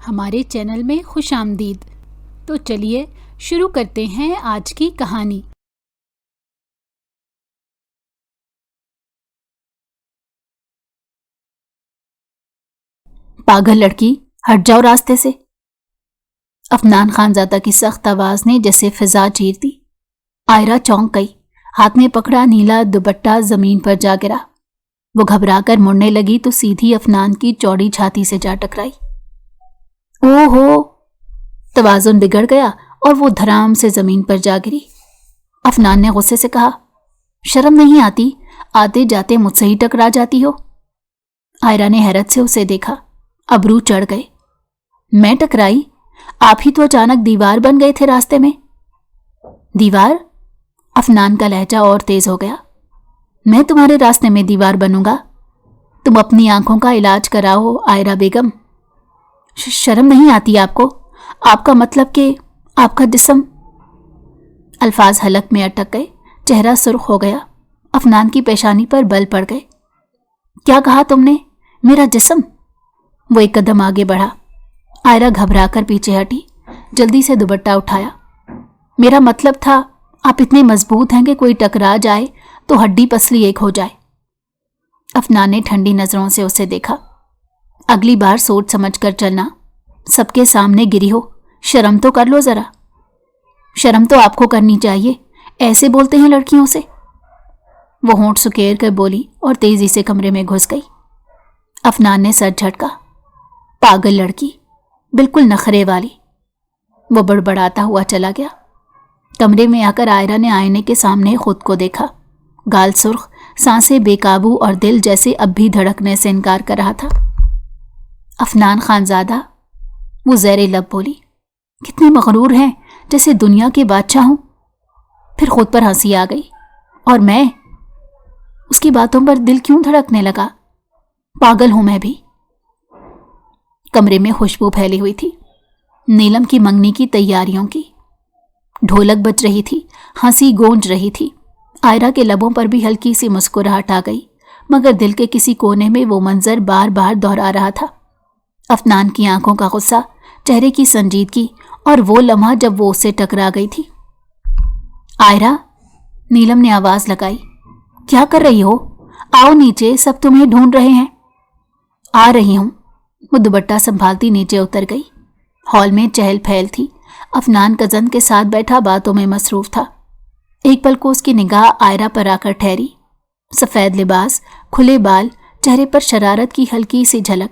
ہمارے چینل میں خوش آمدید۔ تو چلیے شروع کرتے ہیں آج کی کہانی۔ پاگل لڑکی، ہٹ جاؤ راستے سے، افنان خانزادہ کی سخت آواز نے جیسے فضا چیر دی۔ آئرہ چونک گئی، ہاتھ میں پکڑا نیلا دوپٹہ زمین پر جا گرا۔ وہ گھبرا کر مڑنے لگی تو سیدھی افنان کی چوڑی چھاتی سے جا ٹکرائی۔ او ہو! توازن بگڑ گیا اور وہ دھڑام سے زمین پر جا گری۔ افنان نے غصے سے کہا، شرم نہیں آتی؟ آتے جاتے مجھ سے ہی ٹکرا جاتی ہو۔ آئرہ نے حیرت سے اسے دیکھا، ابرو چڑھ گئے۔ میں ٹکرائی؟ آپ ہی تو اچانک دیوار بن گئے تھے راستے میں۔ دیوار؟ افنان کا لہجہ اور تیز ہو گیا۔ میں تمہارے راستے میں دیوار بنوں گا؟ تم اپنی آنکھوں کا علاج کراؤ آئرہ بیگم۔ شرم نہیں آتی آپ کو؟ آپ کا مطلب کہ آپ کا جسم؟ الفاظ حلق میں اٹک گئے، چہرہ سرخ ہو گیا۔ افنان کی پیشانی پر بل پڑ گئے۔ کیا کہا تم نے؟ میرا جسم؟ وہ ایک قدم آگے بڑھا۔ آئرہ گھبرا کر پیچھے ہٹی، جلدی سے دوپٹہ اٹھایا۔ میرا مطلب تھا آپ اتنے مضبوط ہیں کہ کوئی ٹکرا جائے تو ہڈی پسلی ایک ہو جائے۔ افنان نے ٹھنڈی نظروں سے اسے دیکھا۔ اگلی بار سوچ سمجھ کر چلنا، سب کے سامنے گری ہو، شرم تو کر لو ذرا۔ شرم تو آپ کو کرنی چاہیے، ایسے بولتے ہیں لڑکیوں سے؟ وہ ہونٹ سکیر کر بولی اور تیزی سے کمرے میں گھس گئی۔ افنان نے سر جھٹکا۔ پاگل لڑکی، بالکل نخرے والی۔ وہ بڑبڑاتا ہوا چلا گیا۔ کمرے میں آ کر آئرہ نے آئینے کے سامنے خود کو دیکھا۔ گال سرخ، سانسیں بے قابو اور دل جیسے اب بھی دھڑکنے سے انکار کر رہا تھا۔ افنان خانزادہ، وہ زیر لب بولی، کتنے مغرور ہیں، جیسے دنیا کے بادشاہ ہوں۔ پھر خود پر ہنسی آ گئی۔ اور میں؟ اس کی باتوں پر دل کیوں دھڑکنے لگا؟ پاگل ہوں میں بھی۔ کمرے میں خوشبو پھیلی ہوئی تھی، نیلم کی منگنی کی تیاریوں کی۔ ڈھولک بج رہی تھی، ہنسی گونج رہی تھی۔ آئرہ کے لبوں پر بھی ہلکی سی مسکراہٹ آ گئی، مگر دل کے کسی کونے میں وہ منظر بار بار دہرا رہا تھا۔ افنان کی آنکھوں کا غصہ، چہرے کی سنجیدگی اور وہ لمحہ جب وہ اس سے ٹکرا گئی تھی۔ آئرہ، نیلم نے آواز لگائی، کیا کر رہی ہو؟ آؤ نیچے، سب تمہیں ڈھونڈ رہے ہیں۔ آ رہی ہوں۔ وہ دوپٹہ سنبھالتی نیچے اتر گئی۔ ہال میں چہل پہل تھی۔ افنان کزن کے ساتھ بیٹھا باتوں میں مصروف تھا۔ ایک پل کو اس کی نگاہ آئرہ پر آ کر ٹھہری۔ سفید لباس، کھلے بال، چہرے پر شرارت کی ہلکی سی جھلک۔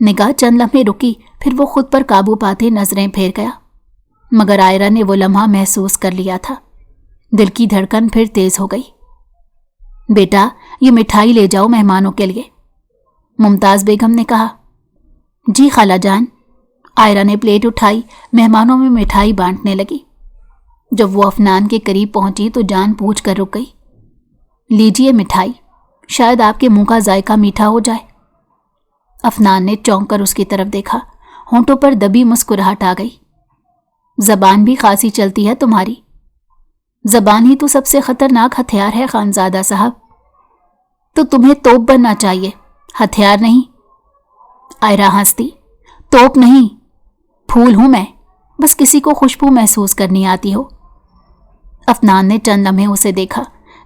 نگاہ چند لمحے رکی، پھر وہ خود پر قابو پاتے نظریں پھیر گیا، مگر آئرہ نے وہ لمحہ محسوس کر لیا تھا۔ دل کی دھڑکن پھر تیز ہو گئی۔ بیٹا، یہ مٹھائی لے جاؤ مہمانوں کے لیے، ممتاز بیگم نے کہا۔ جی خالہ جان۔ آئرہ نے پلیٹ اٹھائی، مہمانوں میں مٹھائی بانٹنے لگی۔ جب وہ افنان کے قریب پہنچی تو جان پوچھ کر رک گئی۔ لیجیے مٹھائی، شاید آپ کے منہ کا ذائقہ میٹھا ہو جائے۔ افنان نے چونک کر اس کی طرف دیکھا، ہونٹوں پر دبی مسکراہٹ آ گئی۔ زبان بھی خاصی چلتی ہے تمہاری۔ زبان ہی تو سب سے خطرناک ہتھیار ہے خانزادہ صاحب۔ تو تمہیں توپ بننا چاہیے، ہتھیار نہیں۔ آئرہ ہنستی، توپ نہیں، پھول ہوں میں، بس کسی کو خوشبو محسوس کرنی آتی ہو۔ افنان نے چند لمحے اسے دیکھا،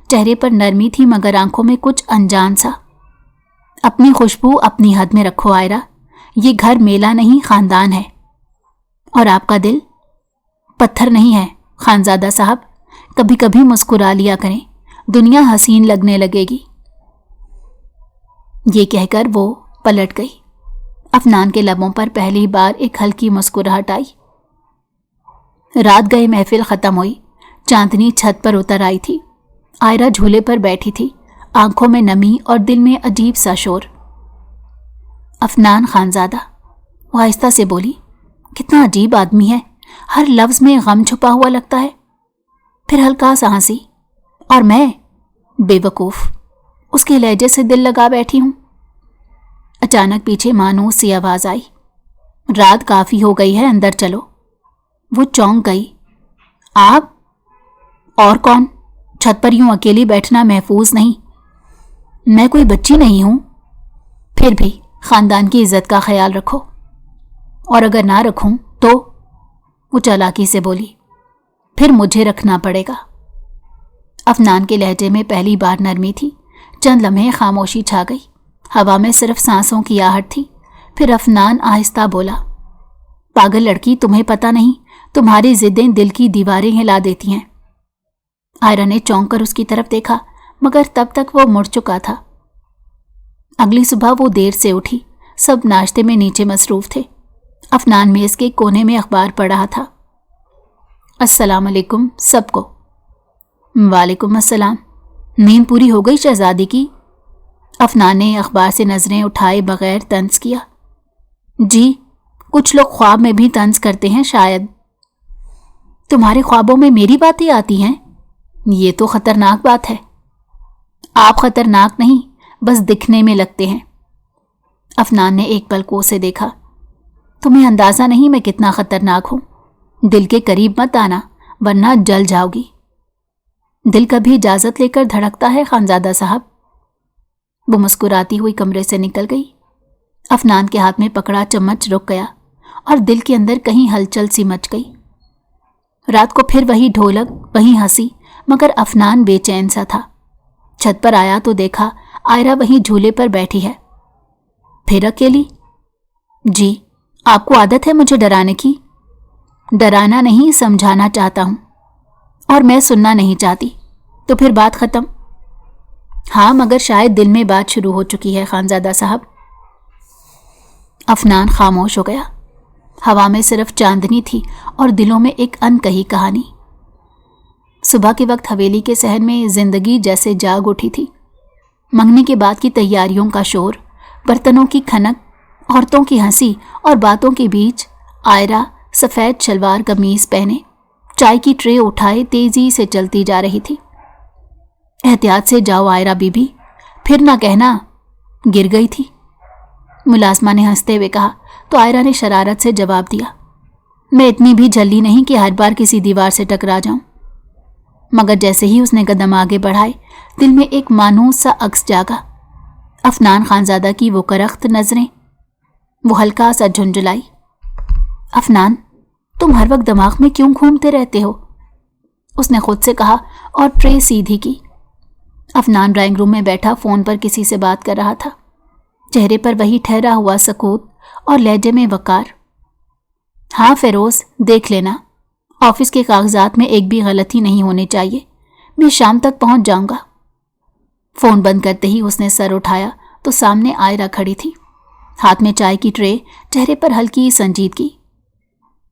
چہرے پر نرمی تھی مگر آنکھوں میں کچھ انجان سا۔ اپنی خوشبو اپنی حد میں رکھو آئرہ، یہ گھر میلہ نہیں خاندان ہے۔ اور آپ کا دل پتھر نہیں ہے خانزادہ صاحب، کبھی کبھی مسکرا لیا کریں، دنیا حسین لگنے لگے گی۔ یہ کہہ کر وہ پلٹ گئی۔ افنان کے لبوں پر پہلی بار ایک ہلکی مسکراہٹ آئی۔ رات گئے محفل ختم ہوئی، چاندنی چھت پر اتر آئی تھی۔ آئرہ جھولے پر بیٹھی تھی، آنکھوں میں نمی اور دل میں عجیب سا شور۔ افنان خانزادہ، وہ آہستہ سے بولی، کتنا عجیب آدمی ہے، ہر لفظ میں غم چھپا ہوا لگتا ہے۔ پھر ہلکا سا ہنسی، اور میں بے وقوف، اس کے لہجے سے دل لگا بیٹھی ہوں۔ اچانک پیچھے مانوس سی آواز آئی، رات کافی ہو گئی ہے، اندر چلو۔ وہ چونک گئی۔ آپ؟ اور کون؟ چھت پر یوں اکیلی بیٹھنا محفوظ نہیں۔ میں کوئی بچی نہیں ہوں۔ پھر بھی خاندان کی عزت کا خیال رکھو۔ और अगर ना रखूं तो? वो चालाकी से बोली। फिर मुझे रखना पड़ेगा। अफनान के लहजे में पहली बार नरमी थी। चंद लम्हे खामोशी छा गई। हवा में सिर्फ सांसों की आहट थी। फिर अफनान आहिस्ता बोला, पागल लड़की, तुम्हें पता नहीं, तुम्हारी जिद्दें दिल की दीवारें हिला देती हैं। आयरा ने चौंक कर उसकी तरफ देखा, मगर तब तक वो मुड़ चुका था। अगली सुबह वो देर से उठी। सब नाश्ते में नीचे मसरूफ थे। अफनान मेज के कोने में अखबार पढ़ रहा था। अस्सलाम वालेकुम सबको। वालेकुम अस्सलाम। नींद पूरी हो गई शहजादी की? अफनान ने अखबार से नजरें उठाए बगैर तंज किया। जी, कुछ लोग ख्वाब में भी तंज करते हैं शायद। तुम्हारे ख्वाबों में मेरी बातें आती हैं? ये तो खतरनाक बात है। आप खतरनाक नहीं, बस दिखने में लगते हैं। अफनान ने एक पल को उसे देखा। तुम्हें अंदाजा नहीं मैं कितना खतरनाक हूं। दिल के करीब मत आना, वरना जल जाओगी। दिल कभी इजाजत लेकर धड़कता है खानजादा साहब। वो मुस्कुराती हुई कमरे से निकल गई। अफनान के हाथ में पकड़ा चम्मच रुक गया और दिल के अंदर कहीं हलचल सी मच गई। रात को फिर वही ढोलक, वही हंसी, मगर अफनान बेचैन सा था। छत पर आया तो देखा आयरा वहीं झूले पर बैठी है। फिर अकेली? जी, आपको आदत है मुझे डराने की। डराना नहीं, समझाना चाहता हूं, और मैं सुनना नहीं चाहती। तो फिर बात खत्म? हाँ, मगर शायद दिल में बात शुरू हो चुकी है खानजादा साहब। अफनान खामोश हो गया। हवा में सिर्फ चांदनी थी और दिलों में एक अनकही कहानी। सुबह के वक्त हवेली के सहन में जिंदगी जैसे जाग उठी थी। मंगनी के बाद की तैयारियों का शोर, बर्तनों की खनक, औरतों की हंसी और बातों के बीच आयरा सफ़ेद शलवार कमीज पहने चाय की ट्रे उठाए तेजी से चलती जा रही थी। एहतियात से जाओ आयरा बीबी, फिर ना कहना गिर गई थी। मुलाजमा ने हंसते हुए कहा तो आयरा ने शरारत से जवाब दिया, मैं इतनी भी झल्ली नहीं कि हर बार किसी दीवार से टकरा जाऊं। मगर जैसे ही उसने कदम आगे बढ़ाए, दिल में एक मानूस सा अक्स जागा। अफनान खानजादा की वो करख्त नजरें, वो हल्का सा झुंझुलाई। अफनान, तुम हर वक्त दिमाग में क्यों घूमते रहते हो? उसने खुद से कहा और ट्रे सीधी की। अफनान ड्राइंग रूम में बैठा फोन पर किसी से बात कर रहा था। चेहरे पर वही ठहरा हुआ सकूत और लहजे में वकार। हाँ फिरोज, देख लेना, ऑफिस के कागजात में एक भी गलती नहीं होनी चाहिए। मैं शाम तक पहुंच जाऊंगा। फोन बंद करते ही उसने सर उठाया तो सामने आयरा खड़ी थी, हाथ में चाय की ट्रे, चेहरे पर हल्की संजीदगी।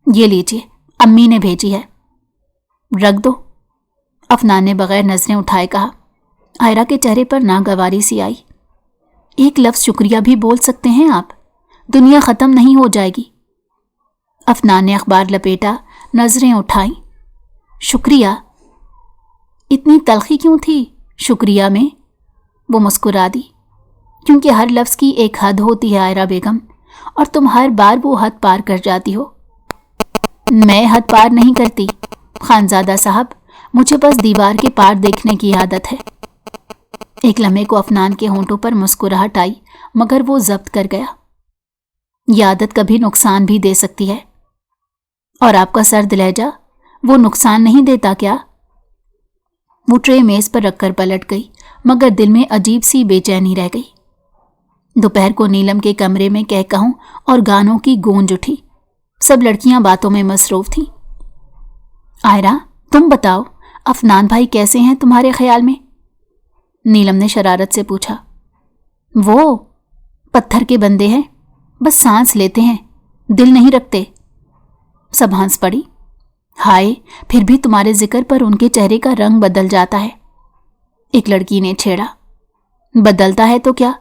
ये लीजिए, अम्मी ने भेजी है। रख दो, अफनान ने बगैर नजरें उठाए कहा। आयरा के चेहरे पर नागवारी सी आई। एक लफ्ज शुक्रिया भी बोल सकते हैं आप, दुनिया खत्म नहीं हो जाएगी। अफनान ने अखबार लपेटा, नजरें उठाई। शुक्रिया? इतनी तलखी क्यों थी शुक्रिया में? वो मुस्कुरा दी। क्योंकि हर लफ्ज की एक हद होती है आयरा बेगम, और तुम हर बार वो हद पार कर जाती हो। मैं हद पार नहीं करती खानजादा साहब, मुझे बस दीवार के पार देखने की आदत है। एक लम्हे को अफनान के होंठों पर मुस्कुराहट आई, मगर वो जब्त कर गया। यह आदत कभी नुकसान भी दे सकती है। और आपका सर्द लहजा, वो नुकसान नहीं देता क्या? वो ट्रे मेज पर रखकर पलट गई, मगर दिल में अजीब सी बेचैनी रह गई। दोपहर को नीलम के कमरे में कहकहों और गानों की गूंज उठी। सब लड़कियां बातों में मसरूफ थीं। आयरा, तुम बताओ, अफनान भाई कैसे हैं तुम्हारे ख्याल में? नीलम ने शरारत से पूछा। वो पत्थर के बंदे हैं, बस सांस लेते हैं, दिल नहीं रखते। सब हंस पड़ी। हाय, फिर भी तुम्हारे जिक्र पर उनके चेहरे का रंग बदल जाता है। एक लड़की ने छेड़ा। बदलता है तो क्या,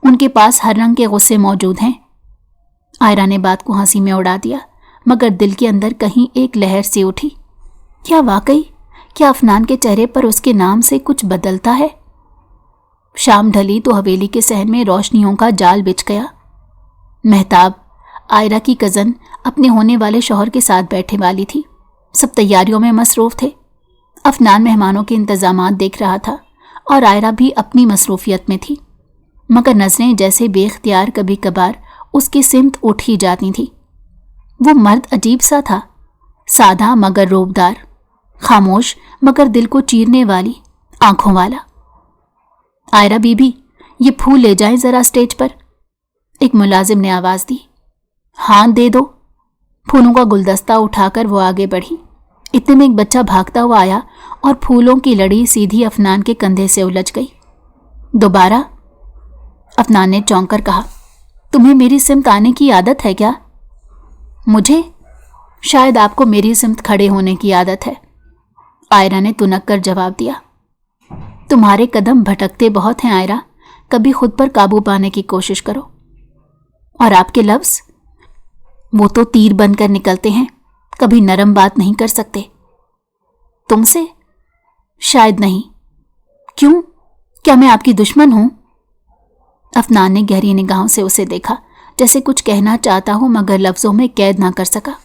उनके पास हर रंग के गुस्से मौजूद हैं। आयरा ने बात को हंसी में उड़ा दिया, मगर दिल के अंदर कहीं एक लहर सी उठी। क्या वाकई, क्या अफनान के चेहरे पर उसके नाम से कुछ बदलता है? शाम ढली तो हवेली के सहन में रोशनियों का जाल बिछ गया। महताब, आयरा की कज़न, अपने होने वाले शौहर के साथ बैठे वाली थी। सब तैयारियों में मसरूफ थे। अफनान मेहमानों के इंतजामात देख रहा था और आयरा भी अपनी मसरूफियत में थी, मगर नजरें जैसे बेख्तियार कभी कभार उसकी सिमत उठ ही जाती थी। वो मर्द अजीब सा था, सादा मगर रूपदार, खामोश मगर दिल को चीरने वाली आंखों वाला। आयरा बीबी, ये फूल ले जाएं जरा स्टेज पर, एक मुलाजिम ने आवाज दी। हाँ दे दो। फूलों का गुलदस्ता उठाकर वो आगे बढ़ी। इतने में एक बच्चा भागता हुआ आया और फूलों की लड़ी सीधी अफनान के कंधे से उलझ गई। दोबारा? अफनान ने चौंक कर कहा, तुम्हें मेरी सिमत आने की आदत है क्या? मुझे? शायद आपको मेरी सिमत खड़े होने की आदत है, आयरा ने तुनक कर जवाब दिया। तुम्हारे कदम भटकते बहुत हैं आयरा, कभी खुद पर काबू पाने की कोशिश करो। और आपके लफ्ज, वो तो तीर बनकर निकलते हैं, कभी नरम बात नहीं कर सकते। तुमसे? शायद नहीं। क्यों? क्या मैं आपकी दुश्मन हूं? अफनान ने गहरी निगाहों से उसे देखा, जैसे कुछ कहना चाहता हो मगर लफ्जों में कैद ना कर सका।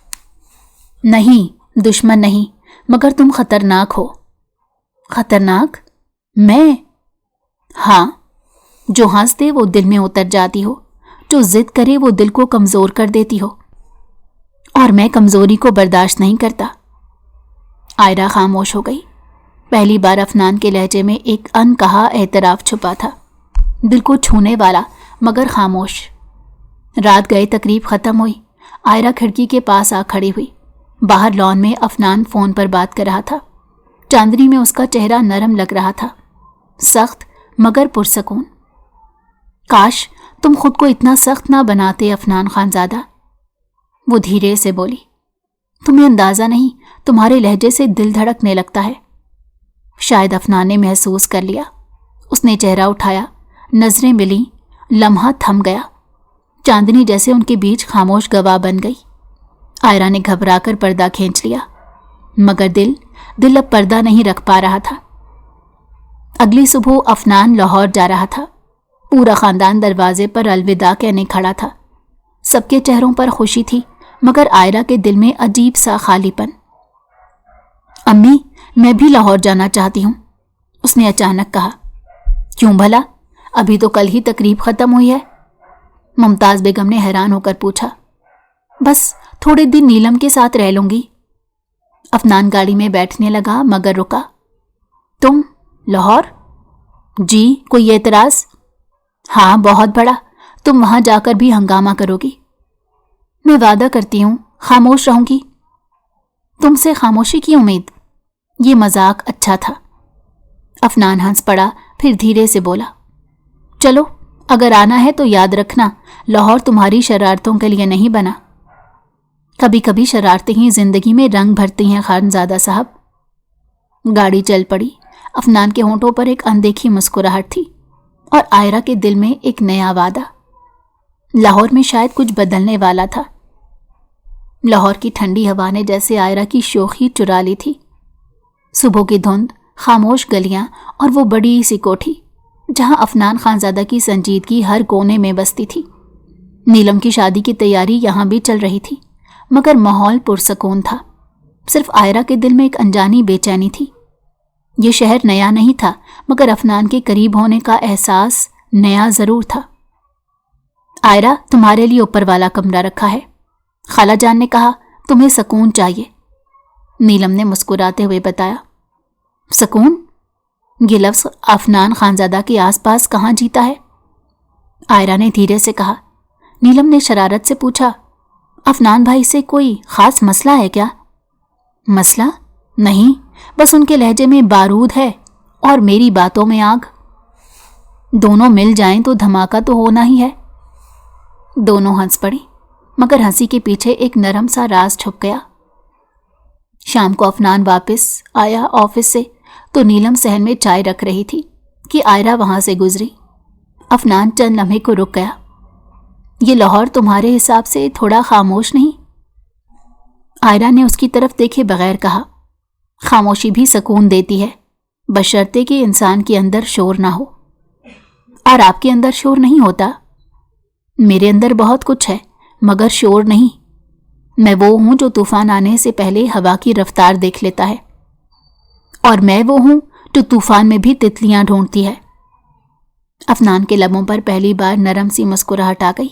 नहीं, दुश्मन नहीं, मगर तुम खतरनाक हो। खतरनाक? मैं? हाँ, जो हंस दे वो दिल में उतर जाती हो, जो जिद करे वो दिल को कमजोर कर देती हो, और मैं कमजोरी को बर्दाश्त नहीं करता। आयरा खामोश हो गई। पहली बार अफनान के लहजे में एक अनकहा एतराफ छुपा था, दिल को छूने वाला मगर खामोश। रात गए तकरीब खत्म हुई। आयरा खिड़की के पास आ खड़ी हुई। बाहर लॉन में अफनान फोन पर बात कर रहा था। चांदनी में उसका चेहरा नरम लग रहा था, सख्त मगर पुरसकून। काश तुम खुद को इतना सख्त ना बनाते अफनान खानजादा, वो धीरे से बोली। तुम्हें अंदाजा नहीं, तुम्हारे लहजे से दिल धड़कने लगता है। शायद अफनान ने महसूस कर लिया। उसने चेहरा उठाया, नजरें मिली, लम्हा थम गया। चांदनी जैसे उनके बीच खामोश गवाह बन गई। आयरा ने घबराकर पर्दा खींच लिया, मगर दिल अब पर्दा नहीं रख पा रहा था। अगली सुबह अफनान लाहौर जा रहा था। पूरा खानदान दरवाजे पर अलविदा कहने खड़ा था। सबके चेहरों पर खुशी थी, मगर आयरा के दिल में अजीब सा खालीपन। अम्मी, मैं भी लाहौर जाना चाहती हूँ, उसने अचानक कहा। क्यों भला? अभी तो कल ही तकरीब खत्म हुई है, मुमताज बेगम ने हैरान होकर पूछा। बस थोड़े दिन नीलम के साथ रह लूंगी। अफनान गाड़ी में बैठने लगा मगर रुका। तुम लाहौर? जी, कोई एतराज? हाँ, बहुत बड़ा। तुम वहां जाकर भी हंगामा करोगी। मैं वादा करती हूं खामोश रहूंगी। तुमसे खामोशी की उम्मीद? ये मजाक अच्छा था। अफनान हंस पड़ा, फिर धीरे से बोला, चलो अगर आना है तो याद रखना, लाहौर तुम्हारी शरारतों के लिए नहीं बना। कभी कभी शरारतें ही जिंदगी में रंग भरती हैं खानजादा साहब। गाड़ी चल पड़ी। अफनान के होंठों पर एक अनदेखी मुस्कुराहट थी और आयरा के दिल में एक नया वादा। लाहौर में शायद कुछ बदलने वाला था। लाहौर की ठंडी हवा ने जैसे आयरा की शोखी चुरा ली थी। सुबह की धुंध, खामोश गलियां और वो बड़ी सी कोठी जहां अफनान खानजादा की संजीदगी हर कोने में बसती थी। नीलम की शादी की तैयारी यहां भी चल रही थी, मगर माहौल पुरसकून था। सिर्फ आयरा के दिल में एक अनजानी बेचैनी थी। ये शहर नया नहीं था, मगर अफनान के करीब होने का एहसास नया जरूर था। आयरा, तुम्हारे लिए ऊपर वाला कमरा रखा है। खाला जान ने कहा तुम्हें सुकून चाहिए। नीलम ने मुस्कुराते हुए बताया। सुकून? ये लफ्ज़ अफनान खानजादा के आसपास कहाँ जीता है? आयरा ने धीरे से कहा। नीलम ने शरारत से पूछा, अफनान भाई से कोई खास मसला है क्या? मसला? नहीं, बस उनके लहजे में बारूद है और मेरी बातों में आग। दोनों मिल जाएं तो धमाका तो होना ही है। दोनों हंस पड़ी, मगर हंसी के पीछे एक नरम सा राज छुप गया। शाम को अफनान वापस आया ऑफिस से तो नीलम सहन में चाय रख रही थी कि आयरा वहां से गुजरी। अफनान चंद लम्हे को रुक गया। ये लाहौर तुम्हारे हिसाब से थोड़ा खामोश नहीं? आयरा ने उसकी तरफ देखे बगैर कहा। खामोशी भी सुकून देती है, बशर्ते कि इंसान के अंदर शोर ना हो। और आपके अंदर शोर नहीं होता? मेरे अंदर बहुत कुछ है, मगर शोर नहीं। मैं वो हूं जो तूफान आने से पहले हवा की रफ्तार देख लेता है, और मैं वो हूं जो तूफान में भी तितलियां ढूंढती है। अफनान के लबों पर पहली बार नरम सी मुस्कुराहट आ गई।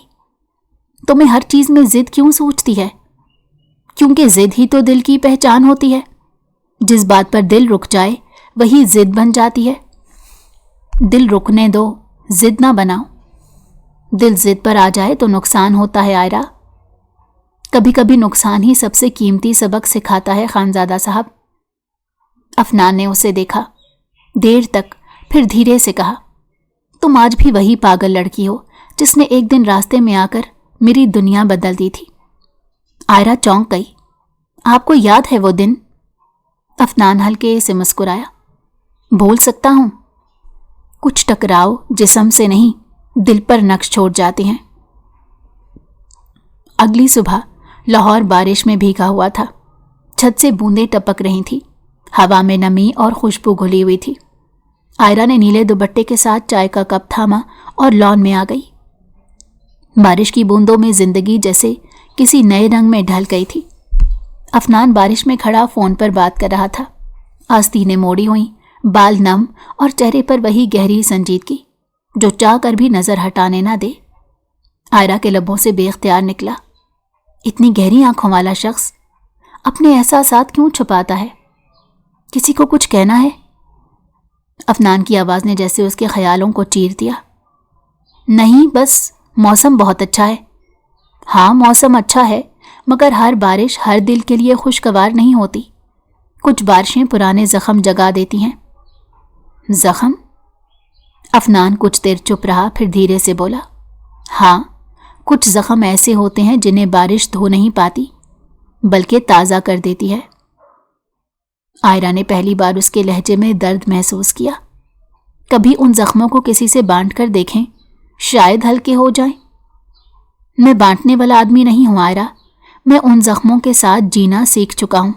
तुम्हें हर चीज में जिद क्यों सूझती है? کیونکہ ضد ہی تو دل کی پہچان ہوتی ہے. جس بات پر دل رک جائے وہی ضد بن جاتی ہے. دل رکنے دو، ضد نہ بناؤ. دل ضد پر آ جائے تو نقصان ہوتا ہے آئرہ. کبھی کبھی نقصان ہی سب سے قیمتی سبق سکھاتا ہے خانزادہ صاحب. افنان نے اسے دیکھا دیر تک، پھر دھیرے سے کہا، تم آج بھی وہی پاگل لڑکی ہو جس نے ایک دن راستے میں آ کر میری دنیا بدل دی تھی. آئرہ چونک گئی. آپ کو یاد ہے وہ دن؟ افنان ہلکے سے مسکرایا. بھول سکتا ہوں. کچھ ٹکراؤ جسم سے نہیں، دل پر نقش چھوڑ جاتے ہیں. اگلی صبح لاہور بارش میں بھیگا ہوا تھا. چھت سے بوندیں ٹپک رہی تھی. ہوا میں نمی اور خوشبو گھلی ہوئی تھی. آئرہ نے نیلے دوپٹے کے ساتھ چائے کا کپ تھاما اور لان میں آ گئی. بارش کی بوندوں میں زندگی جیسے کسی نئے رنگ میں ڈھل گئی تھی. افنان بارش میں کھڑا فون پر بات کر رہا تھا. آستینیں موڑی ہوئیں، بال نم اور چہرے پر وہی گہری سنجیدگی جو چاہ کر بھی نظر ہٹانے نہ دے. آئرہ کے لبوں سے بے اختیار نکلا، اتنی گہری آنکھوں والا شخص اپنے احساسات کیوں چھپاتا ہے؟ کسی کو کچھ کہنا ہے؟ افنان کی آواز نے جیسے اس کے خیالوں کو چیر دیا. نہیں، بس موسم بہت اچھا ہے. ہاں موسم اچھا ہے، مگر ہر بارش ہر دل کے لیے خوشگوار نہیں ہوتی. کچھ بارشیں پرانے زخم جگا دیتی ہیں. زخم؟ افنان کچھ دیر چپ رہا، پھر دھیرے سے بولا، ہاں کچھ زخم ایسے ہوتے ہیں جنہیں بارش دھو نہیں پاتی بلکہ تازہ کر دیتی ہے. آئرہ نے پہلی بار اس کے لہجے میں درد محسوس کیا. کبھی ان زخموں کو کسی سے بانٹ کر دیکھیں، شاید ہلکے ہو جائیں. میں بانٹنے والا آدمی نہیں ہوں آئرہ، میں ان زخموں کے ساتھ جینا سیکھ چکا ہوں،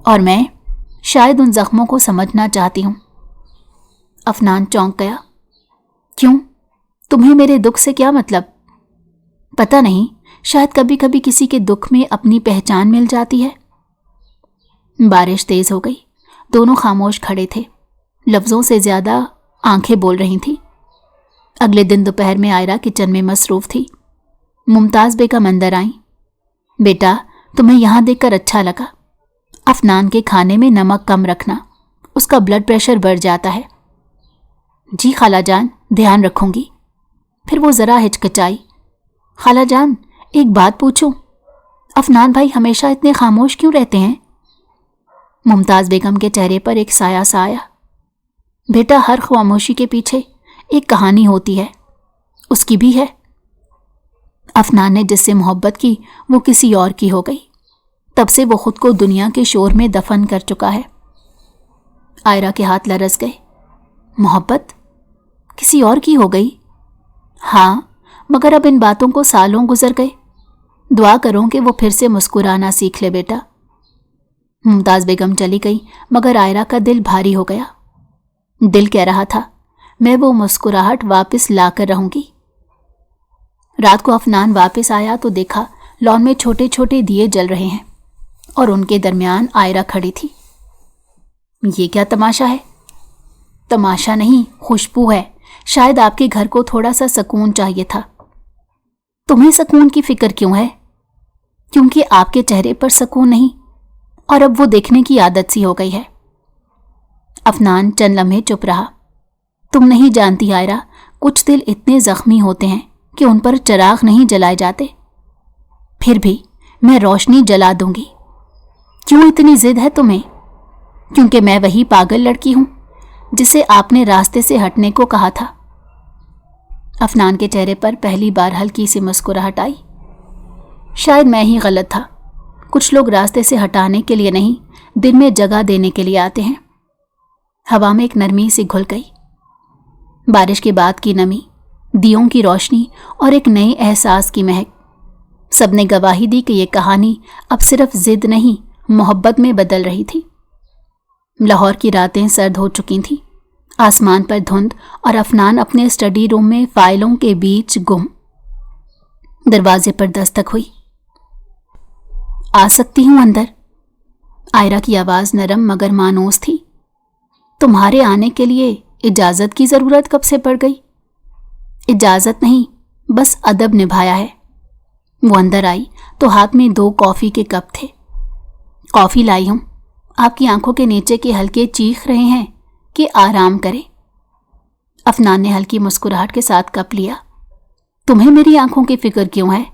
اور میں شاید ان زخموں کو سمجھنا چاہتی ہوں. افنان چونک گیا. کیوں؟ تمہیں میرے دکھ سے کیا مطلب؟ پتہ نہیں، شاید کبھی کبھی کسی کے دکھ میں اپنی پہچان مل جاتی ہے. بارش تیز ہو گئی. دونوں خاموش کھڑے تھے. لفظوں سے زیادہ آنکھیں بول رہی تھیں. اگلے دن دوپہر میں آئرہ کچن میں مصروف تھی. ممتاز بیگم اندر آئیں. بیٹا، تمہیں یہاں دیکھ کر اچھا لگا. افنان کے کھانے میں نمک کم رکھنا، اس کا بلڈ پریشر بڑھ جاتا ہے. جی خالہ جان، دھیان رکھوں گی. پھر وہ ذرا ہچکچائی. خالہ جان، ایک بات پوچھوں؟ افنان بھائی ہمیشہ اتنے خاموش کیوں رہتے ہیں؟ ممتاز بیگم کے چہرے پر ایک سایہ سا آیا. بیٹا، ہر خاموشی کے پیچھے ایک کہانی ہوتی ہے. اس کی بھی ہے. افنان نے جس سے محبت کی وہ کسی اور کی ہو گئی. تب سے وہ خود کو دنیا کے شور میں دفن کر چکا ہے. آئرہ کے ہاتھ لرز گئے. محبت کسی اور کی ہو گئی؟ ہاں، مگر اب ان باتوں کو سالوں گزر گئے. دعا کروں کہ وہ پھر سے مسکرانا سیکھ لے بیٹا. ممتاز بیگم چلی گئی، مگر آئرہ کا دل بھاری ہو گیا. دل کہہ رہا تھا، میں وہ مسکراہٹ واپس لا کر رہوں گی. رات کو افنان واپس آیا تو دیکھا لان میں چھوٹے چھوٹے دیے جل رہے ہیں اور ان کے درمیان آئرہ کھڑی تھی. یہ کیا تماشا ہے؟ تماشا نہیں، خوشبو ہے. شاید آپ کے گھر کو تھوڑا سا سکون چاہیے تھا. تمہیں سکون کی فکر کیوں ہے؟ کیونکہ آپ کے چہرے پر سکون نہیں، اور اب وہ دیکھنے کی عادت سی ہو گئی ہے. افنان چند لمحے چپ رہا. تم نہیں جانتی آئرہ، کچھ دل اتنے زخمی ہوتے ہیں کہ ان پر چراغ نہیں جلائے جاتے. پھر بھی میں روشنی جلا دوں گی. کیوں اتنی ضد ہے تمہیں؟ کیونکہ میں وہی پاگل لڑکی ہوں جسے آپ نے راستے سے ہٹنے کو کہا تھا. افنان کے چہرے پر پہلی بار ہلکی سی مسکراہٹ آئی. شاید میں ہی غلط تھا. کچھ لوگ راستے سے ہٹانے کے لیے نہیں، دل میں جگہ دینے کے لیے آتے ہیں. ہوا میں ایک نرمی سی گھل گئی. بارش کے بعد کی نمی، دیوں کی روشنی اور ایک نئے احساس کی مہک، سب نے گواہی دی کہ یہ کہانی اب صرف ضد نہیں، محبت میں بدل رہی تھی. لاہور کی راتیں سرد ہو چکی تھیں. آسمان پر دھند، اور افنان اپنے اسٹڈی روم میں فائلوں کے بیچ گم. دروازے پر دستک ہوئی. آ سکتی ہوں اندر؟ آئرہ کی آواز نرم مگر مانوس تھی. تمہارے آنے کے لیے اجازت کی ضرورت کب سے پڑ گئی؟ اجازت نہیں، بس ادب نبھایا ہے. वो अंदर आई तो हाथ में 2 कॉफ़ी के कप थे। कॉफ़ी लाई हूँ, आपकी आंखों के नीचे के हल्के चीख रहे हैं कि आराम करें। अफनान ने हल्की मुस्कुराहट के साथ कप लिया। तुम्हें मेरी आंखों की फिक्र क्यों है?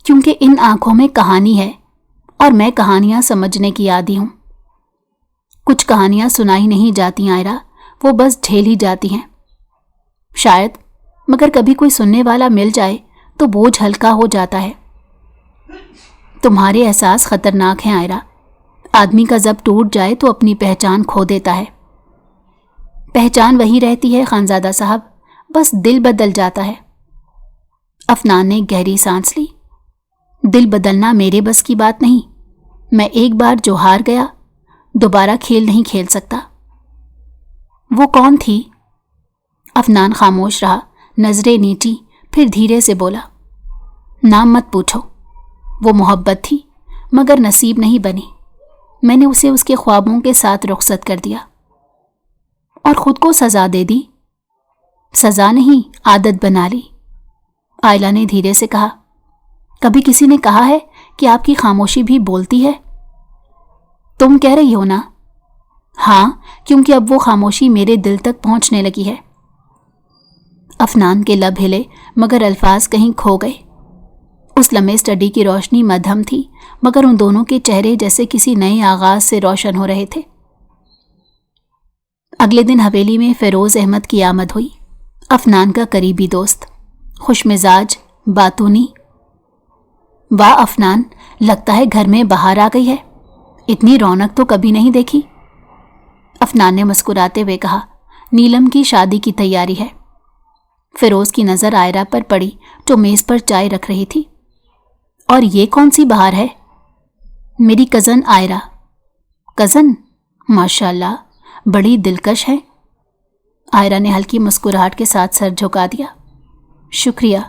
क्योंकि इन आंखों में कहानी है और मैं कहानियां समझने की आदी हूं। कुछ कहानियां सुनाई नहीं जाती आयरा, वो बस झेल ही जाती हैं। शायद, मगर कभी कोई सुनने वाला मिल जाए तो बोझ हल्का हो जाता है। तुम्हारे एहसास खतरनाक हैं आयरा। आदमी का जब टूट जाए तो अपनी पहचान खो देता है। पहचान वही रहती है खानजादा साहब, बस दिल बदल जाता है। अफनान ने गहरी सांस ली। दिल बदलना मेरे बस की बात नहीं। मैं एक बार जो हार गया दोबारा खेल नहीं खेल सकता। वो कौन थी? अफनान खामोश रहा, नजरें नीची, फिर धीरे से बोला, नाम मत पूछो। वो मोहब्बत थी मगर नसीब नहीं बनी। मैंने उसे उसके ख्वाबों के साथ रुखसत कर दिया और खुद को सजा दे दी। सजा नहीं, आदत बना ली। आयला ने धीरे से कहा, कभी किसी ने कहा है कि आपकी खामोशी भी बोलती है? तुम कह रही हो ना? हाँ, क्योंकि अब वो खामोशी मेरे दिल तक पहुंचने लगी है। अफनान के लब हिले मगर अल्फाज कहीं खो गए। उस लम्हे स्टडी की रोशनी मध्यम थी मगर उन दोनों के चेहरे जैसे किसी नए आगाज से रोशन हो रहे थे। अगले दिन हवेली में फिरोज अहमद की आमद हुई। अफनान का करीबी दोस्त, खुशमिजाज, बातूनी। वाह अफनान, लगता है घर में बाहर आ गई है। इतनी रौनक तो कभी नहीं देखी। अफनान ने मुस्कुराते हुए कहा, नीलम की शादी की तैयारी है। फिरोज की नज़र आयरा पर पड़ी जो मेज़ पर चाय रख रही थी। और ये कौन सी बहार है? मेरी कज़न आयरा। कज़न? माशाल्लाह, बड़ी दिलकश है। आयरा ने हल्की मुस्कुराहट के साथ सर झुका दिया। शुक्रिया।